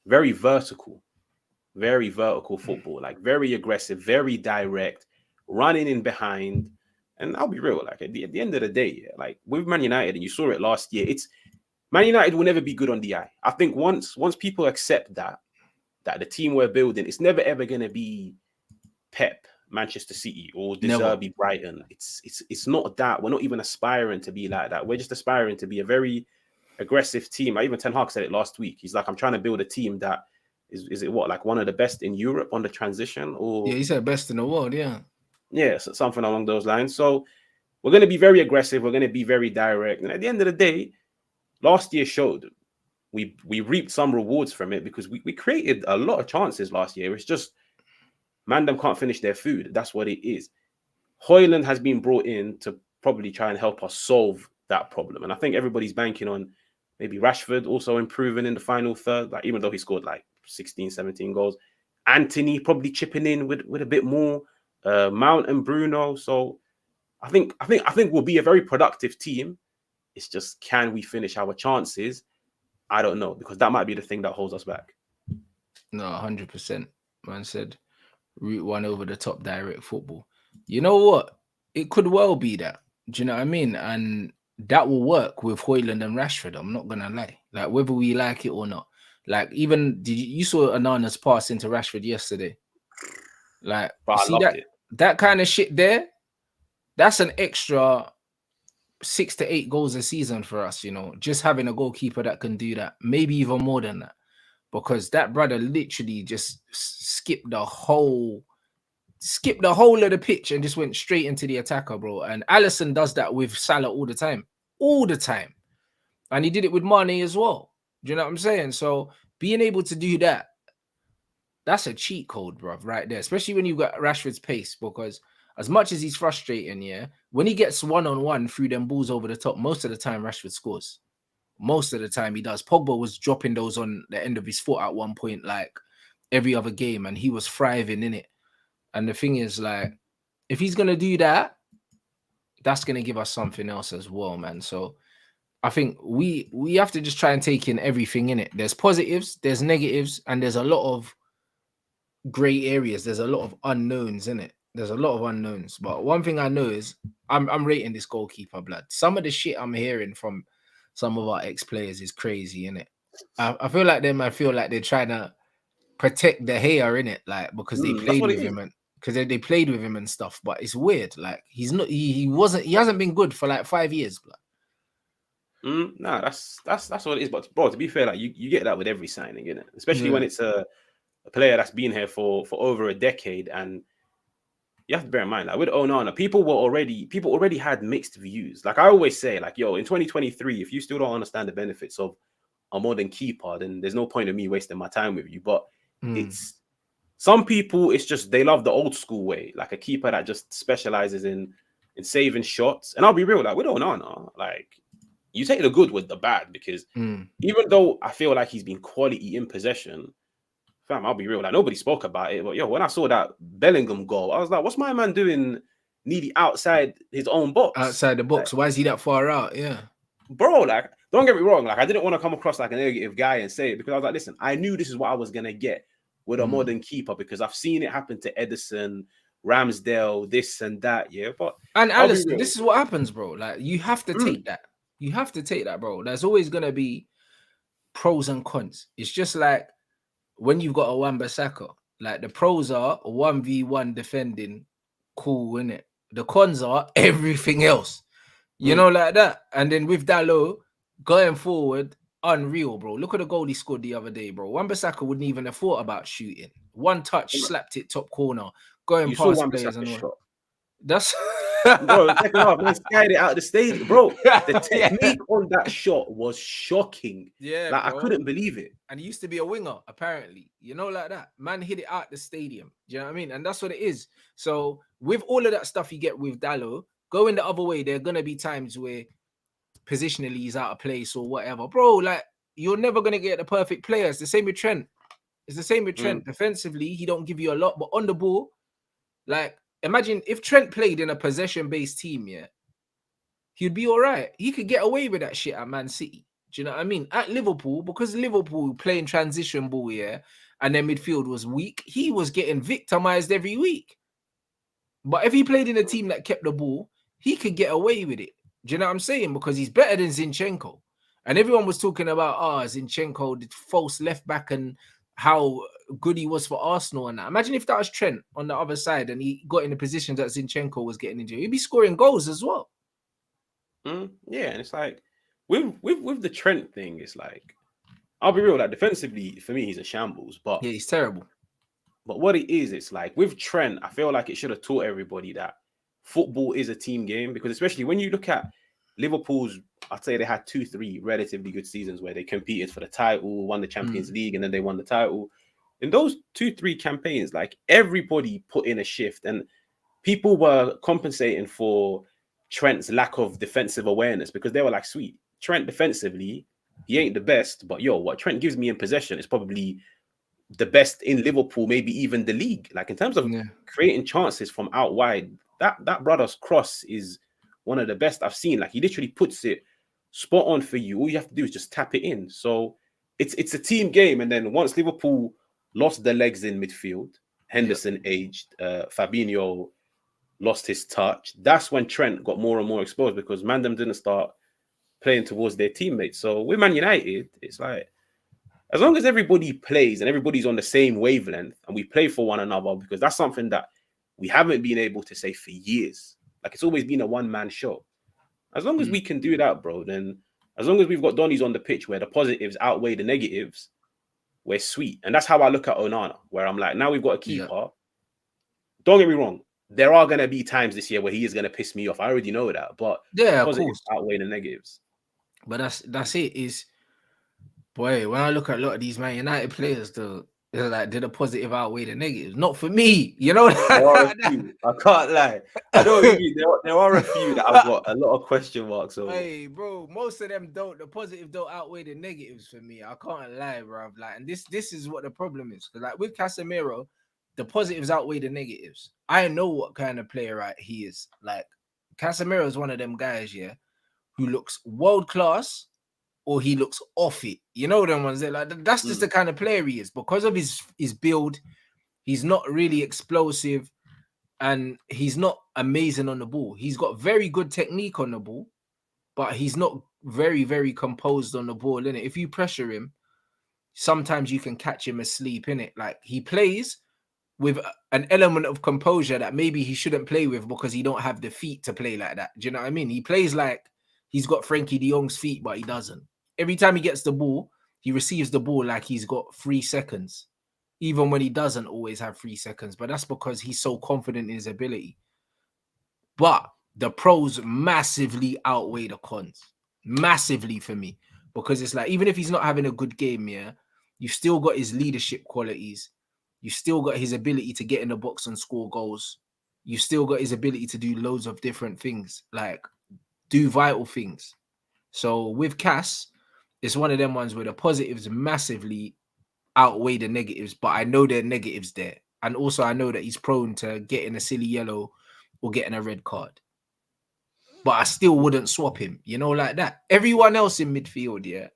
very vertical football, like very aggressive, very direct, running in behind. And I'll be real, like at the end of the day, like with Man United, and you saw it last year, it's Man United will never be good on the eye. I think once people accept that the team we're building, it's never ever going to be Pep Manchester City or De Zerbi Brighton. It's not that. We're not even aspiring to be like that. We're just aspiring to be a very aggressive team. I even Ten Hag said it last week. He's like, I'm trying to build a team that is it what, like one of the best in Europe on the transition? Or yeah, he said best in the world. Yeah, so something along those lines. So we're going to be very aggressive. We're going to be very direct. And at the end of the day, last year showed we reaped some rewards from it, because we created a lot of chances last year. It's just Mandem can't finish their food. That's what it is. hojlund has been brought in to probably try and help us solve that problem. And I think everybody's banking on maybe Rashford also improving in the final third, like even though he scored like 16, 17 goals. Anthony probably chipping in with a bit more. Mount and Bruno. So I think we'll be a very productive team. It's just, can we finish our chances? I don't know, because that might be the thing that holds us back. No, 100%. Man said route one over the top direct football. You know what? It could well be that. Do you know what I mean? And that will work with hojlund and Rashford. I'm not gonna lie. Like, whether we like it or not. Like, even you saw Onana's pass into Rashford yesterday? Like, But you I see loved it. that kind of shit there, that's an extra 6 to 8 goals a season for us, just having a goalkeeper that can do that, maybe even more than that. Because that brother literally just skipped the whole of the pitch and just went straight into the attacker, bro. And Alisson does that with Salah all the time. And he did it with Mane as well. Do you know what I'm saying? So being able to do that, that's a cheat code, bro, right there. Especially when you've got Rashford's pace, because as much as he's frustrating, when he gets one-on-one through them balls over the top, most of the time Rashford scores. Most of the time he does. Pogba was dropping those on the end of his foot at one point, like every other game, and he was thriving in it. And the thing is, like, if he's gonna do that, that's gonna give us something else as well, man. So I think we have to just try and take in everything in it. There's positives, there's negatives, and there's a lot of gray areas. There's a lot of unknowns in it. There's a lot of unknowns. But one thing I know is I'm rating this goalkeeper, blood. Some of the shit I'm hearing from some of our ex-players is crazy, innit? I feel like them. I feel like they're trying to protect the hair in it, like, because they That's played what with it is. him and because they played with him and stuff. But it's weird. Like, he's not. He hasn't been good for like 5 years, blood. Nah, that's what it is. But bro, to be fair, like you get that with every signing, innit? Especially when it's a player that's been here for over a decade, and you have to bear in mind, like with Onana, people already had mixed views. Like I always say, like, yo, in 2023, if you still don't understand the benefits of a modern keeper, then there's no point of me wasting my time with you. But it's some people, it's just they love the old school way, like a keeper that just specializes in saving shots. And I'll be real, like with Onana, like you take the good with the bad, because even though I feel like he's been quality in possession, fam, I'll be real, like nobody spoke about it. But yo, when I saw that Bellingham goal, I was like, what's my man doing nearly outside his own box? Outside the box. Like, Why is he that far out? Yeah. bro, like, don't get me wrong. Like, I didn't want to come across like a negative guy and say it, because I was like, listen, I knew this is what I was going to get with a modern keeper, because I've seen it happen to Edison, Ramsdale, this and that. Yeah. But And Alisson, this is what happens, bro. Like, you have to take that. You have to take that, bro. There's always going to be pros and cons. It's just like when you've got a Wan-Bissaka, like the pros are 1v1 defending, cool, innit? The cons are everything else, like that. And then with Dalot going forward, unreal, bro. Look at the goal he scored the other day, bro. Wan-Bissaka wouldn't even have thought about shooting. One touch, slapped it top corner, going past players and all. Shot. That's bro, the second half, man, skied it out of the stadium, bro. The technique on that shot was shocking. Yeah, like bro. I couldn't believe it. And he used to be a winger, apparently. Like that. Man hit it out the stadium. Do you know what I mean? And that's what it is. So with all of that stuff you get with Dalot, going the other way, there are gonna be times where positionally he's out of place or whatever, bro. Like, you're never gonna get the perfect player. It's the same with Trent. Defensively, he don't give you a lot, but on the ball, like, imagine if Trent played in a possession-based team, he'd be all right. He could get away with that shit at Man City. Do you know what I mean? At Liverpool, because Liverpool playing transition ball, and their midfield was weak, he was getting victimized every week. But if he played in a team that kept the ball, he could get away with it. Do you know what I'm saying? Because he's better than Zinchenko. And everyone was talking about, Zinchenko, the false left back, and how good he was for Arsenal and that. Imagine if that was Trent on the other side and he got in the position that Zinchenko was getting into. He'd be scoring goals as well. Yeah, and it's like with the Trent thing, it's like, I'll be real, like defensively for me, he's a shambles. But yeah, he's terrible. But what it is, it's like with Trent, I feel like it should have taught everybody that football is a team game, because especially when you look at Liverpool's, I'd say they had 2-3 relatively good seasons where they competed for the title, won the Champions League, and then they won the title. In those 2-3 campaigns, like everybody put in a shift, and people were compensating for Trent's lack of defensive awareness, because they were like, sweet, Trent defensively, he ain't the best, but yo, what Trent gives me in possession is probably the best in Liverpool, maybe even the league. Like in terms of creating chances from out wide, that brother's cross is one of the best I've seen. Like he literally puts it spot on for you. All you have to do is just tap it in. So it's a team game. And then once Liverpool lost their legs in midfield, Henderson aged, Fabinho lost his touch. That's when Trent got more and more exposed, because Mandem didn't start playing towards their teammates. So with Man United, it's like, as long as everybody plays and everybody's on the same wavelength and we play for one another, because that's something that we haven't been able to say for years. Like, it's always been a one-man show. As long as we can do that, bro, then as long as we've got Donnies on the pitch where the positives outweigh the negatives, we're sweet. And that's how I look at Onana, where I'm like, now we've got a keeper. Yeah. Don't get me wrong. There are going to be times this year where he is going to piss me off. I already know that. But yeah, positives outweigh the negatives. But that's it. Is, boy, when I look at a lot of these Man United players, though, they're like, did a positive outweigh the negatives? Not for me, you know. There are a few. I can't lie. I know what you mean. There are a few that I've got a lot of question marks over. Hey, bro, most of them don't. The positive don't outweigh the negatives for me. I can't lie, bro. Like, and this is what the problem is. Because like with Casemiro, the positives outweigh the negatives. I know what kind of player he is. Like, Casemiro is one of them guys, yeah, who looks world class, or he looks off it. You know them ones. Like, that's just the kind of player he is. Because of his build, he's not really explosive, and he's not amazing on the ball. He's got very good technique on the ball, but he's not very, very composed on the ball, innit? If you pressure him, sometimes you can catch him asleep, innit? Like, he plays with an element of composure that maybe he shouldn't play with because he don't have the feet to play like that. Do you know what I mean? He plays like he's got Frankie de Jong's feet, but he doesn't. Every time he gets the ball, he receives the ball like he's got 3 seconds, even when he doesn't always have 3 seconds. But that's because he's so confident in his ability. But the pros massively outweigh the cons. Massively for me. Because it's like, even if he's not having a good game, yeah, you've still got his leadership qualities. You still got his ability to get in the box and score goals. You still got his ability to do loads of different things, like do vital things. So with Cass, it's one of them ones where the positives massively outweigh the negatives, but I know there are negatives there. And also I know that he's prone to getting a silly yellow or getting a red card. But I still wouldn't swap him, you know, like that. Everyone else in midfield, yeah,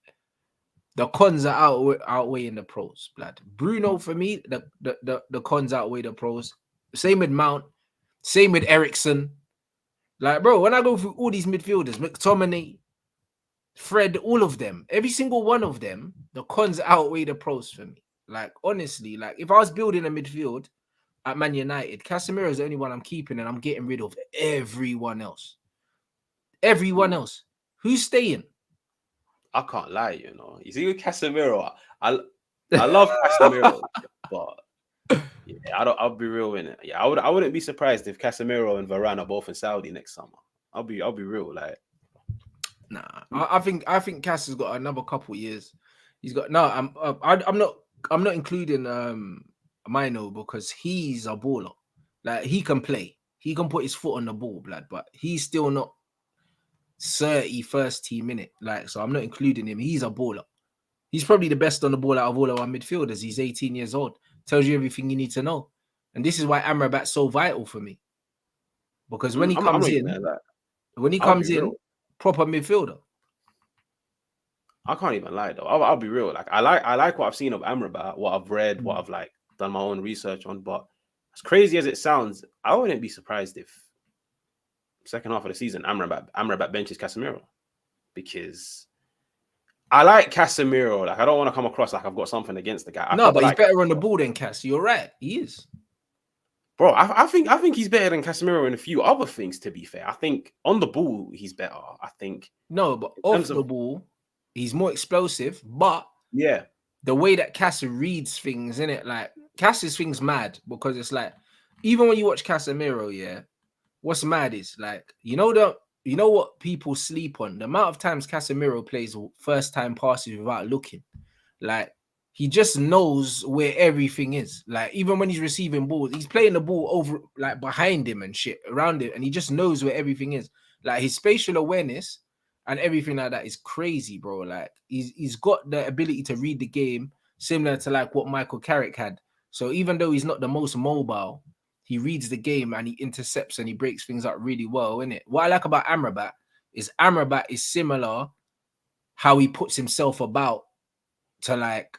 the cons are outweighing the pros, blood. Bruno, for me, the cons outweigh the pros. Same with Mount. Same with Ericsson. Like, bro, when I go through all these midfielders, McTominay, Fred, all of them, every single one of them, the cons outweigh the pros for me. Like, honestly, like, if I was building a midfield at Man United, Casemiro is the only one I'm keeping, and I'm getting rid of everyone else. Everyone else. Who's staying? I can't lie, you know. You see with Casemiro, I love Casemiro, but yeah, I'll be real in it. Yeah, I wouldn't be surprised if Casemiro and Varane are both in Saudi next summer. I'll be real, like. Nah, I think Cass has got another couple years. He's got I'm not including Mino because he's a baller. Like, he can play, he can put his foot on the ball, blood, but he's still not 30 first team in it. Like, so I'm not including him. He's a baller. He's probably the best on the ball out of all of our midfielders. He's 18 years old. Tells you everything you need to know. And this is why Amrabat's so vital for me. Because when he comes in, proper midfielder. I can't even lie though. I'll be real. Like, I like what I've seen of Amrabat, what I've read, what I've like done my own research on. But as crazy as it sounds, I wouldn't be surprised if second half of the season Amrabat benches Casemiro, because I like Casemiro. Like, I don't want to come across like I've got something against the guy. No, but he's better on the ball than Cass. You're right. He is. Bro, I think he's better than Casemiro in a few other things, to be fair. I think on the ball, he's better. I think. No, but off the ball, he's more explosive. But yeah, the way that Cass reads things, innit? Like, Cass's thing's mad, because it's like, even when you watch Casemiro, yeah, what's mad is, like, you know what people sleep on? The amount of times Casemiro plays first time passes without looking. Like, he just knows where everything is. Like, even when he's receiving balls, he's playing the ball over, like, behind him and shit, around him, and he just knows where everything is. Like, his spatial awareness and everything like that is crazy, bro. Like, he's got the ability to read the game, similar to like what Michael Carrick had. So even though he's not the most mobile, he reads the game and he intercepts and he breaks things up really well, innit? What I like about Amrabat is similar how he puts himself about to like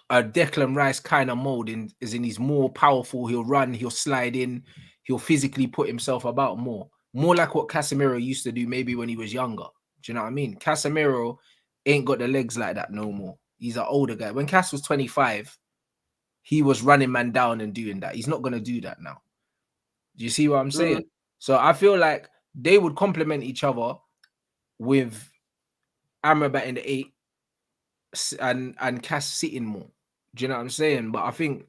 a Declan Rice kind of mode, is in he's more powerful, he'll run, he'll slide in, he'll physically put himself about more like what Casemiro used to do maybe when he was younger. Do you know what I mean? Casemiro ain't got the legs like that no more. He's an older guy. When Cass was 25, he was running man down and doing that. He's not gonna do that now. Do you see what I'm saying? So I feel like they would complement each other with Amrabat in the 8 and Cass sitting more. Do you know what I'm saying? But I think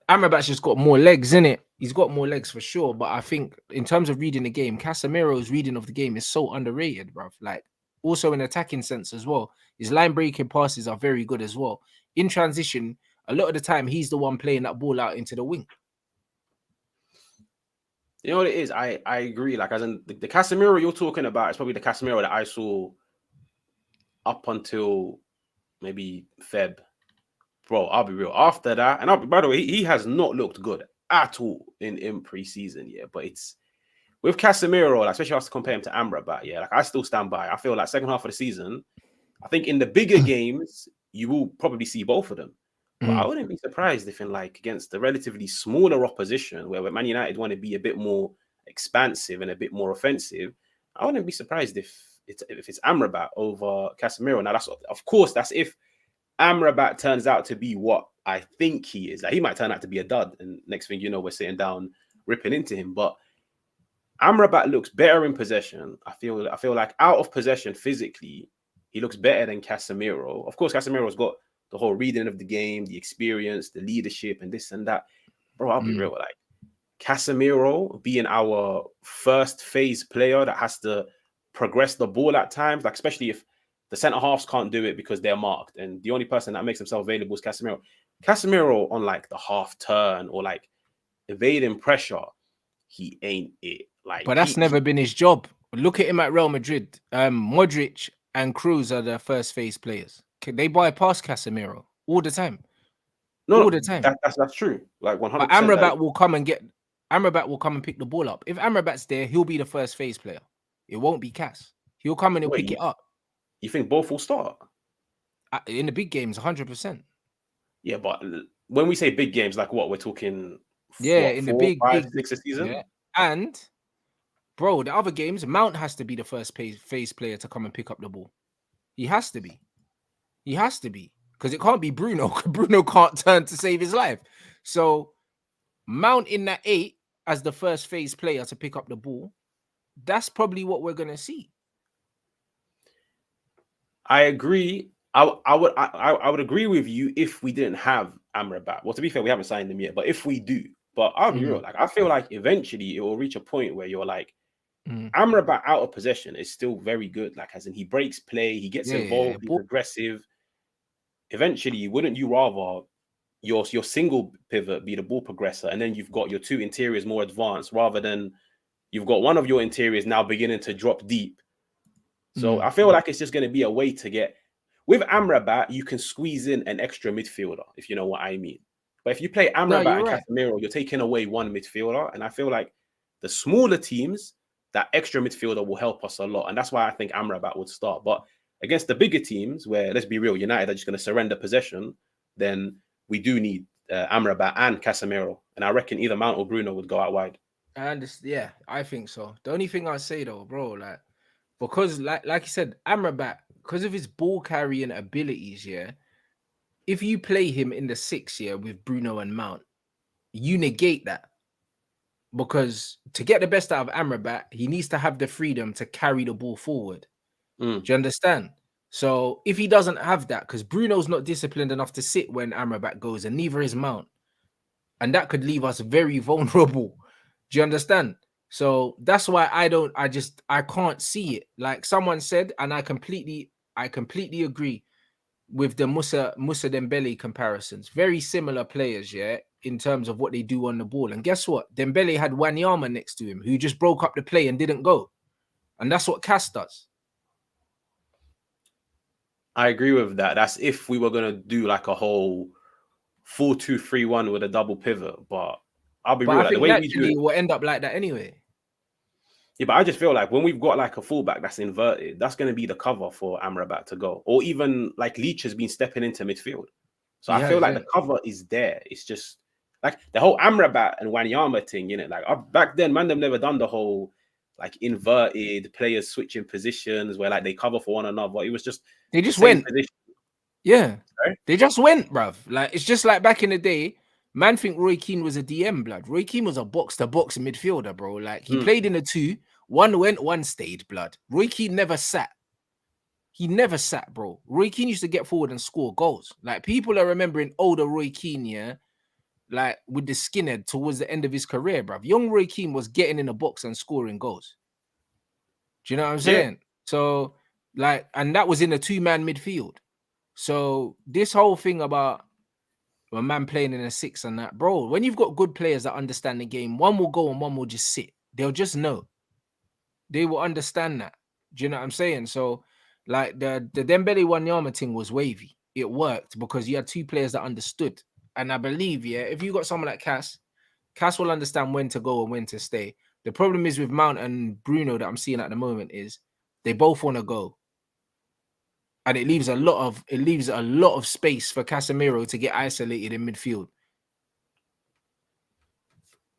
Amrabat's just got more legs in it. He's got more legs for sure. But I think in terms of reading the game, Casemiro's reading of the game is so underrated, bruv. Like also in attacking sense as well. His line breaking passes are very good as well. In transition, a lot of the time he's the one playing that ball out into the wing. You know what it is? I agree. Like as in the Casemiro you're talking about is probably the Casemiro that I saw up until maybe Feb. Bro, I'll be real. After that, and by the way, he has not looked good at all in preseason, yeah. But it's with Casemiro, like, especially after compare him to Amrabat, yeah. Like I still stand by. I feel like second half of the season, I think in the bigger games, you will probably see both of them. But I wouldn't be surprised if in like against the relatively smaller opposition, where Man United want to be a bit more expansive and a bit more offensive, I wouldn't be surprised if it's Amrabat over Casemiro. Now that's of course that's if Amrabat turns out to be what I think he is. Like he might turn out to be a dud, and next thing you know, we're sitting down ripping into him. But Amrabat looks better in possession. I feel like out of possession physically, he looks better than Casemiro. Of course, Casemiro's got the whole reading of the game, the experience, the leadership, and this and that. Bro, I'll be real. Like Casemiro being our first phase player that has to progress the ball at times, like especially if the centre halves can't do it because they're marked, and the only person that makes himself available is Casemiro. Casemiro on like the half turn or like evading pressure, he ain't it. Like, but that's never been his job. Look at him at Real Madrid. Modric and Cruz are the first phase players. They bypass Casemiro all the time. All the time. That's true. Like 100%. But Amrabat will come and pick the ball up. If Amrabat's there, he'll be the first phase player. It won't be Cass. He'll come and he'll pick it up. You think both will start? In the big games, 100%. Yeah, but when we say big games, like what we're talking? In the big 6 a season. Yeah. And bro, the other games, Mount has to be the first phase player to come and pick up the ball. He has to be. Because it can't be Bruno. Bruno can't turn to save his life. So Mount in that 8 as the first phase player to pick up the ball, that's probably what we're gonna see. I agree. I would agree with you if we didn't have Amrabat. Well, to be fair, we haven't signed him yet, but if we do, but I'll be real. Like I feel like eventually it will reach a point where you're like, Amrabat out of possession is still very good. Like as in he breaks play, he gets involved, he's aggressive. Eventually, wouldn't you rather your single pivot be the ball progressor, and then you've got your 2 interiors more advanced, rather than you've got one of your interiors now beginning to drop deep. So I feel like it's just going to be a way to get with Amrabat, you can squeeze in an extra midfielder, if you know what I mean. But if you play Amrabat and Casemiro, you're taking away one midfielder, and I feel like the smaller teams, that extra midfielder will help us a lot, and that's why I think Amrabat would start. But against the bigger teams, where let's be real, United are just going to surrender possession, then we do need Amrabat and Casemiro, and I reckon either Mount or Bruno would go out wide. And I think so. The only thing I say though, bro, like because like you said, Amrabat, because of his ball carrying abilities, if you play him in the 6 with Bruno and Mount, you negate that. Because to get the best out of Amrabat, he needs to have the freedom to carry the ball forward. Do you understand? So if he doesn't have that, because Bruno's not disciplined enough to sit when Amrabat goes, and neither is Mount, and that could leave us very vulnerable. Do you understand? So that's why I can't see it. Like someone said, and I completely agree with the Musa Dembele comparisons. Very similar players, in terms of what they do on the ball. And guess what? Dembele had Wanyama next to him, who just broke up the play and didn't go. And that's what Cass does. I agree with that. That's if we were going to do like a whole 4-2-3-1 with a double pivot. But I'll be real. I think the way we do it will end up like that anyway. Yeah, but I just feel like when we've got like a fullback that's inverted, that's going to be the cover for Amrabat to go. Or even like Leach has been stepping into midfield. So I feel like the cover is there. It's just like the whole Amrabat and Wanyama thing, like back then, man, they've never done the whole like inverted players switching positions where like they cover for one another. It was just They the just same went. position. Yeah. Sorry? They just went, bruv. Like, it's just like back in the day. Man think Roy Keane was a DM, blood. Roy Keane was a box-to-box midfielder, bro. Like, he played in a two. One went, one stayed, blood. Roy Keane never sat. He never sat, bro. Roy Keane used to get forward and score goals. Like, people are remembering older Roy Keane, yeah? Like, with the skinhead towards the end of his career, bruv. Young Roy Keane was getting in the box and scoring goals. Do you know what I'm saying? So, like, and that was in a two-man midfield. So, this whole thing about a man playing in a six and that, bro, when you've got good players that understand the game, one will go and one will just sit. They'll just know. They will understand that. Do you know what I'm saying? So, like, the Dembele Wanyama thing was wavy. It worked because you had two players that understood. And I believe, yeah, if you got someone like Cass will understand when to go and when to stay. The problem is with Mount and Bruno that I'm seeing at the moment is they both want to go. And it leaves a lot of space for Casemiro to get isolated in midfield.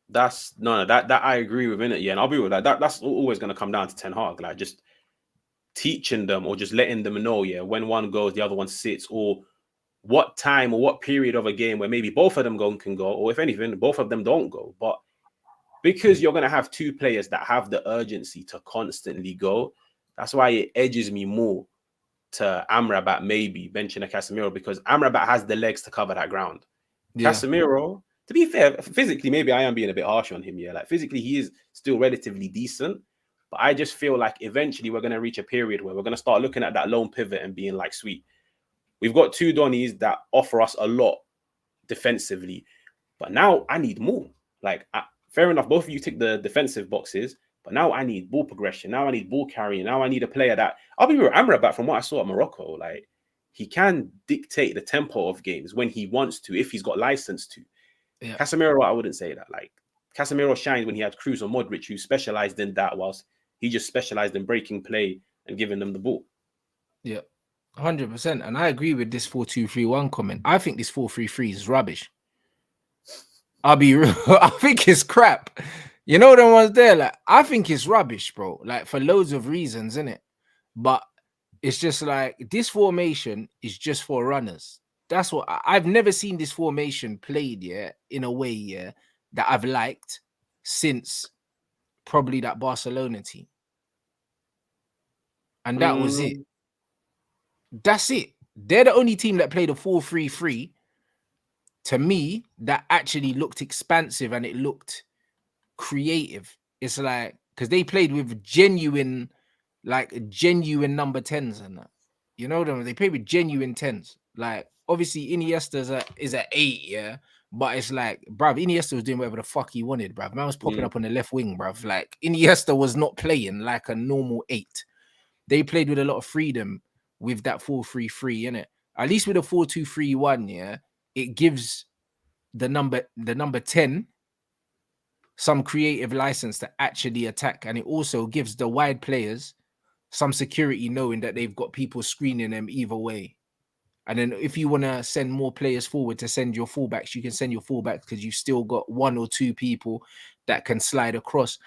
That I agree with, innit? Yeah, and I'll be with that. That's always going to come down to Ten Hag, like just teaching them or just letting them know, yeah, when one goes, the other one sits, or what time or what period of a game where maybe both of them can go, or if anything, both of them don't go. But because you're going to have two players that have the urgency to constantly go, that's why it edges me more to Amrabat maybe benching a Casemiro, because Amrabat has the legs to cover that ground. Yeah. Casemiro, to be fair, physically, maybe I am being a bit harsh on him. Yeah, like physically, he is still relatively decent. But I just feel like eventually we're going to reach a period where we're going to start looking at that lone pivot and being like, sweet, we've got two Donnies that offer us a lot defensively. But now I need more. Like, fair enough, both of you tick the defensive boxes. But now I need ball progression. Now I need ball carrying. Now I need a player that, I'll be real, Amrabat, from what I saw at Morocco, like, he can dictate the tempo of games when he wants to, if he's got license to. Yeah. Casemiro, I wouldn't say that. Like, Casemiro shined when he had Kroos or Modric, who specialized in that, whilst he just specialized in breaking play and giving them the ball. Yeah, 100%. And I agree with this 4-2-3-1 comment. I think this 4-3-3 is rubbish. I'll be real. I think it's crap. You know the ones there? Like, I think it's rubbish, bro. Like, for loads of reasons, innit? But it's just like, this formation is just for runners. That's what I've never seen this formation played, yeah, in a way, yeah, that I've liked since probably that Barcelona team. And that was it. That's it. They're the only team that played a 4-3-3 to me that actually looked expansive and it looked creative. It's like, because they played with genuine number 10s and that. You know them? They play with genuine 10s. Like, obviously, Iniesta is a 8, yeah. But it's like, bruv, Iniesta was doing whatever the fuck he wanted, bruv. Man was popping up on the left wing, bruv. Like, Iniesta was not playing like a normal 8. They played with a lot of freedom with that 4-3-3, innit? At least with a 4-2-3-1, yeah, it gives the number 10 some creative license to actually attack. And it also gives the wide players some security knowing that they've got people screening them either way. And then if you want to send more players forward to send your fullbacks, you can send your fullbacks because you've still got one or two people that can slide across.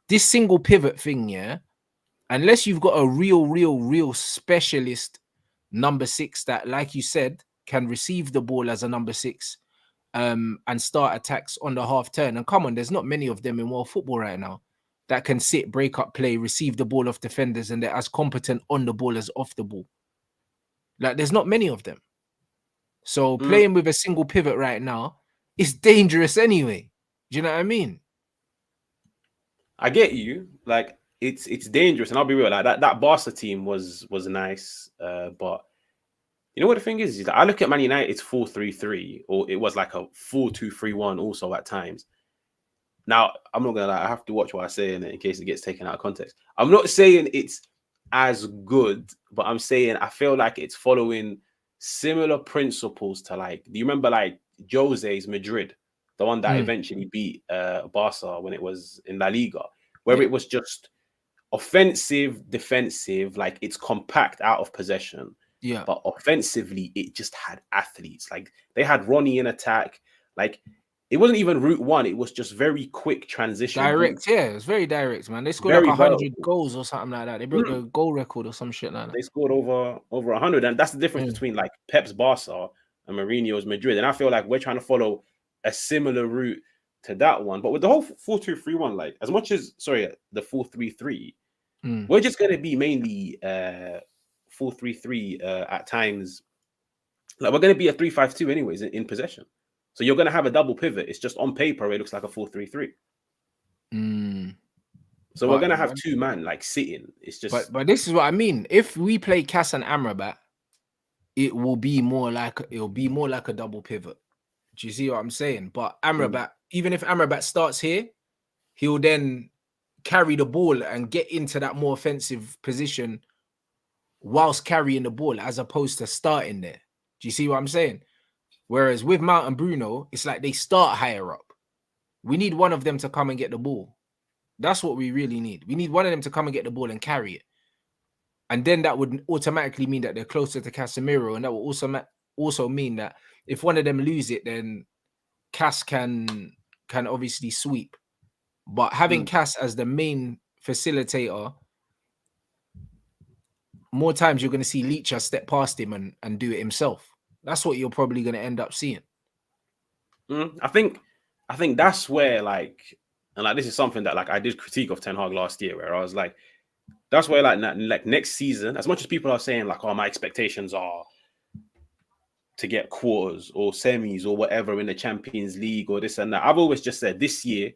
This single pivot thing, yeah, unless you've got a real specialist number 6 that, like you said, can receive the ball as a number 6 and start attacks on the half turn. And come on, there's not many of them in world football right now that can sit, break up play, receive the ball off defenders, and they're as competent on the ball as off the ball. Like, there's not many of them. So playing with a single pivot right now is dangerous anyway. Do you know what I mean? I get you. Like, it's dangerous, and I'll be real. Like, that Barca team was nice, but you know what the thing is that I look at Man United's 4-3-3, or it was like a 4-2-3-1 also at times. Now, I'm not gonna lie, I have to watch what I say in case it gets taken out of context. I'm not saying it's as good, but I'm saying I feel like it's following similar principles to, like, do you remember like Jose's Madrid, the one that eventually beat Barca when it was in La Liga, where it was just offensive, defensive, like it's compact out of possession. Yeah. But offensively, it just had athletes. Like, they had Ronnie in attack. Like, it wasn't even route one. It was just very quick transition Direct, balls. yeah, it's very direct, man. They scored like Very 100 vertical. goals or something like that. They broke the goal record or some shit like that. They scored over 100, and that's the difference between like Pep's Barca and Mourinho's Madrid. And I feel like we're trying to follow a similar route to that one, but with the whole 4-2-3-1, like as much as the 4-3-3, we're just going to be mainly 4-3-3 at times. Like we're going to be a 3-5-2 anyways in possession. So you're going to have a double pivot. It's just on paper it looks like a 4-3-3. So we're going to have two man like sitting. It's just but this is what I mean. If we play Cas and Amrabat, it will be more like a double pivot. Do you see what I'm saying? But Amrabat, even if Amrabat starts here, he'll then carry the ball and get into that more offensive position whilst carrying the ball, as opposed to starting there. Do you see what I'm saying? Whereas with Mount and Bruno, it's like they start higher up. We need one of them to come and get the ball. That's what we really need. We need one of them to come and get the ball and carry it. And then that would automatically mean that they're closer to Casemiro. And that will also mean that if one of them lose it, then Cas can obviously sweep. But having Cas as the main facilitator, more times you're going to see Leacher step past him and do it himself. That's what you're probably going to end up seeing. I think that's where this is something that like I did critique of Ten Hag last year, where I was like, that's where like next season, as much as people are saying like, oh, my expectations are to get quarters or semis or whatever in the Champions League or this and that, I've always just said this year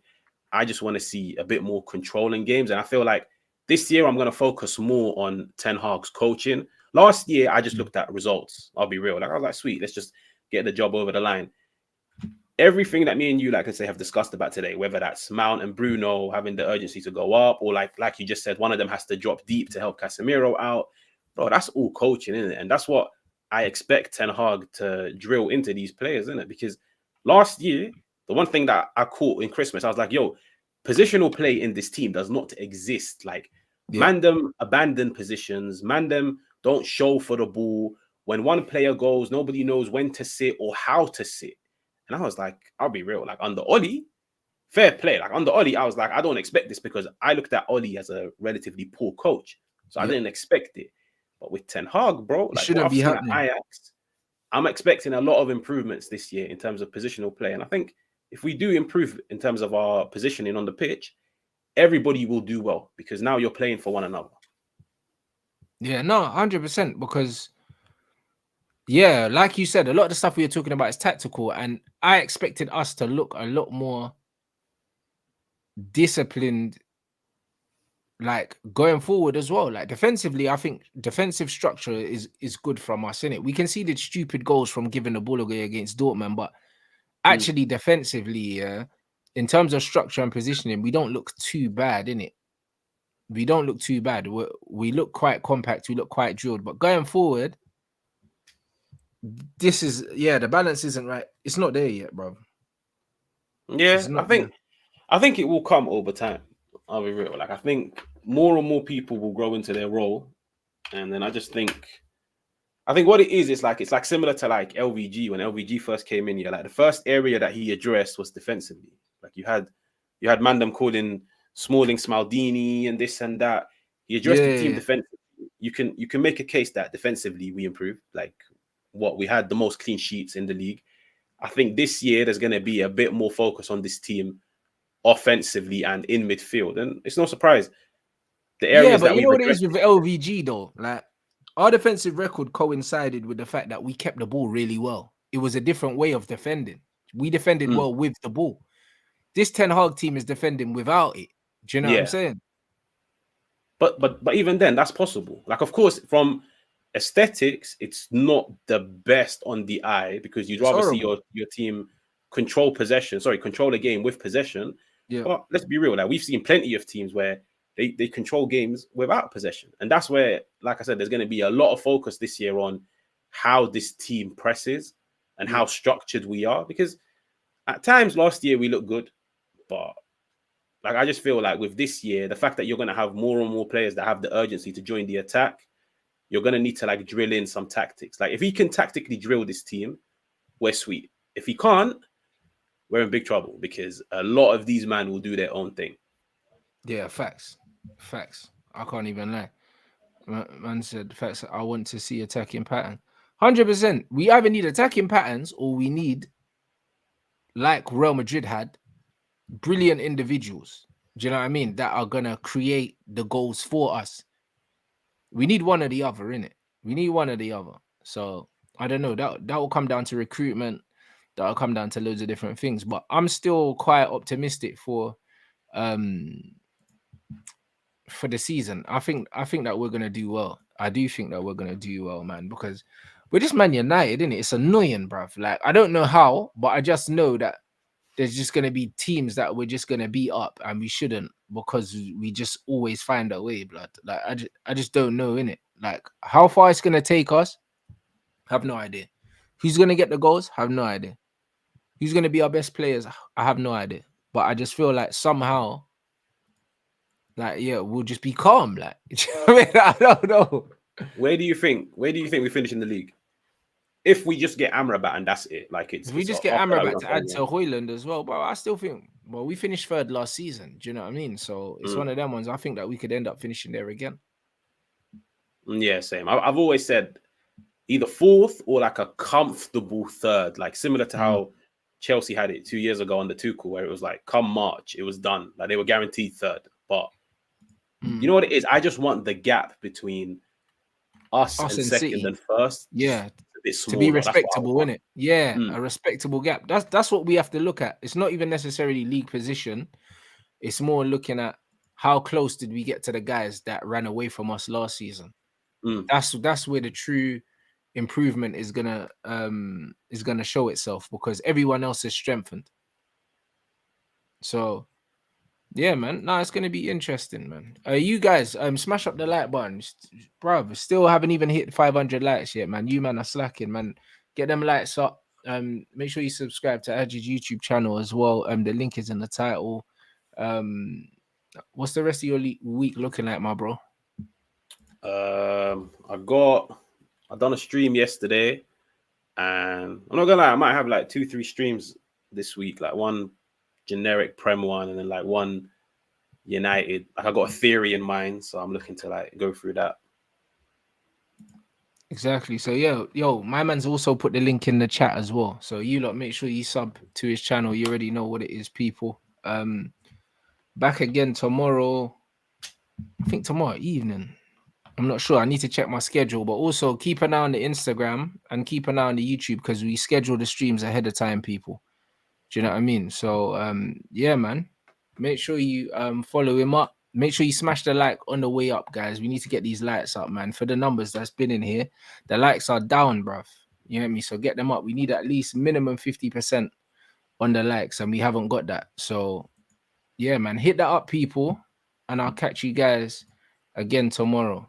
I just want to see a bit more control in games, and I feel like this year I'm going to focus more on Ten Hag's coaching. Last year I just looked at results. I'll be real, like I was like, sweet, let's just get the job over the line. Everything that me and you, like I say, have discussed about today, whether that's Mount and Bruno having the urgency to go up, or like you just said, one of them has to drop deep to help Casemiro out. Bro, that's all coaching, isn't it? And that's what I expect Ten Hag to drill into these players, isn't it? Because last year, the one thing that I caught in Christmas, I was like, yo, positional play in this team does not exist. Like, Mandem abandon positions. Mandem don't show for the ball. When one player goes, nobody knows when to sit or how to sit. And I was like, I'll be real. Like under Oli, fair play. Like under Oli, I was like, I don't expect this because I looked at Oli as a relatively poor coach. So I didn't expect it. But with Ten Hag, bro, like what I've seen at Ajax, I'm expecting a lot of improvements this year in terms of positional play. And I think if we do improve in terms of our positioning on the pitch, everybody will do well because now you're playing for one another. Yeah, no, 100%. Because, yeah, like you said, a lot of the stuff we were talking about is tactical. And I expected us to look a lot more disciplined, like going forward as well. Like defensively, I think defensive structure is good from us, innit? We conceded stupid goals from giving the ball away against Dortmund, but actually defensively, in terms of structure and positioning, we don't look too bad, innit? We don't look too bad. We look quite compact. We look quite drilled. But going forward, this is, the balance isn't right. It's not there yet, bro. Yeah, I think it will come over time. I'll be real. Like I think more and more people will grow into their role, and then I think what it is, it's like similar to like LVG when LVG first came in. Yeah, like the first area that he addressed was defensively. Like you had Mandem calling Smalling Smaldini and this and that. He addressed the team defensively. You can make a case that defensively we improved. Like we had the most clean sheets in the league. I think this year there's going to be a bit more focus on this team offensively and in midfield, and it's no surprise. The areas but that you know what it is with LVG though, like our defensive record coincided with the fact that we kept the ball really well. It was a different way of defending. We defended well with the ball. This Ten Hag team is defending without it. Do you know what I'm saying? But even then, that's possible. Like, of course, from aesthetics, it's not the best on the eye because you'd rather see your team control the game with possession. Yeah. But let's be real, like we've seen plenty of teams where they control games without possession. And that's where, like I said, there's going to be a lot of focus this year on how this team presses and how structured we are. Because at times last year we looked good, but like I just feel like with this year, the fact that you're going to have more and more players that have the urgency to join the attack, you're going to need to like drill in some tactics. Like if he can tactically drill this team, we're sweet. If he can't, we're in big trouble because a lot of these men will do their own thing. Yeah, facts. I can't even lie. Man said, facts. I want to see attacking pattern. 100%. We either need attacking patterns or we need, like Real Madrid had, brilliant individuals. Do you know what I mean? That are gonna create the goals for us. We need one or the other, innit? We need one or the other. So I don't know. That will come down to recruitment. That will come down to loads of different things. But I'm still quite optimistic for the season. I think that we're gonna do well. I do think that we're gonna do well, man, because we're just Man United, innit? It's annoying, bruv. Like, I don't know how, but I just know that there's just gonna be teams that we're just gonna beat up and we shouldn't, because we just always find a way, blood. Like, I just don't know, innit? Like, how far it's gonna take us, have no idea. Who's gonna get the goals? Have no idea. Who's gonna be our best players? I have no idea. But I just feel like somehow, like, yeah, we'll just be calm. Like, I mean, I don't know. Where do you think we finish in the league? If we just get Amrabat and that's it, like If we just get Amrabat to add to hojlund as well, but I still think, well, we finished third last season. Do you know what I mean? So it's one of them ones. I think that we could end up finishing there again. Yeah, same. I've always said either fourth or like a comfortable third, like similar to how Chelsea had it 2 years ago under Tuchel, where it was like, come March, it was done. Like, they were guaranteed third. But you know what it is? I just want the gap between us and second City and first. Yeah, a bit smaller. To be respectable, innit? Yeah, a respectable gap. That's what we have to look at. It's not even necessarily league position. It's more looking at how close did we get to the guys that ran away from us last season. That's where the true improvement is gonna show itself, because everyone else is strengthened. So yeah, man. No, it's gonna be interesting, man. You guys, smash up the like button, bruv. Still haven't even hit 500 likes yet, man. You man are slacking, man. Get them likes up. Make sure you subscribe to Aj's YouTube channel as well. The link is in the title. What's the rest of your week looking like, my bro? I done a stream yesterday, and I'm not gonna lie, I might have like 2-3 streams this week, like one generic Prem one, and then like one United. Like, I got a theory in mind, so I'm looking to like go through that. Exactly. So yo, my man's also put the link in the chat as well. So you lot, make sure you sub to his channel. You already know what it is, people. Back again tomorrow. I think tomorrow evening. I'm not sure. I need to check my schedule, but also keep an eye on the Instagram and keep an eye on the YouTube, because we schedule the streams ahead of time, people. Do you know what I mean? So yeah, man. Make sure you follow him up. Make sure you smash the like on the way up, guys. We need to get these likes up, man. For the numbers that's been in here, the likes are down, bruv. You know what I mean? So get them up. We need at least minimum 50% on the likes, and we haven't got that. So yeah, man, hit that up, people, and I'll catch you guys again tomorrow.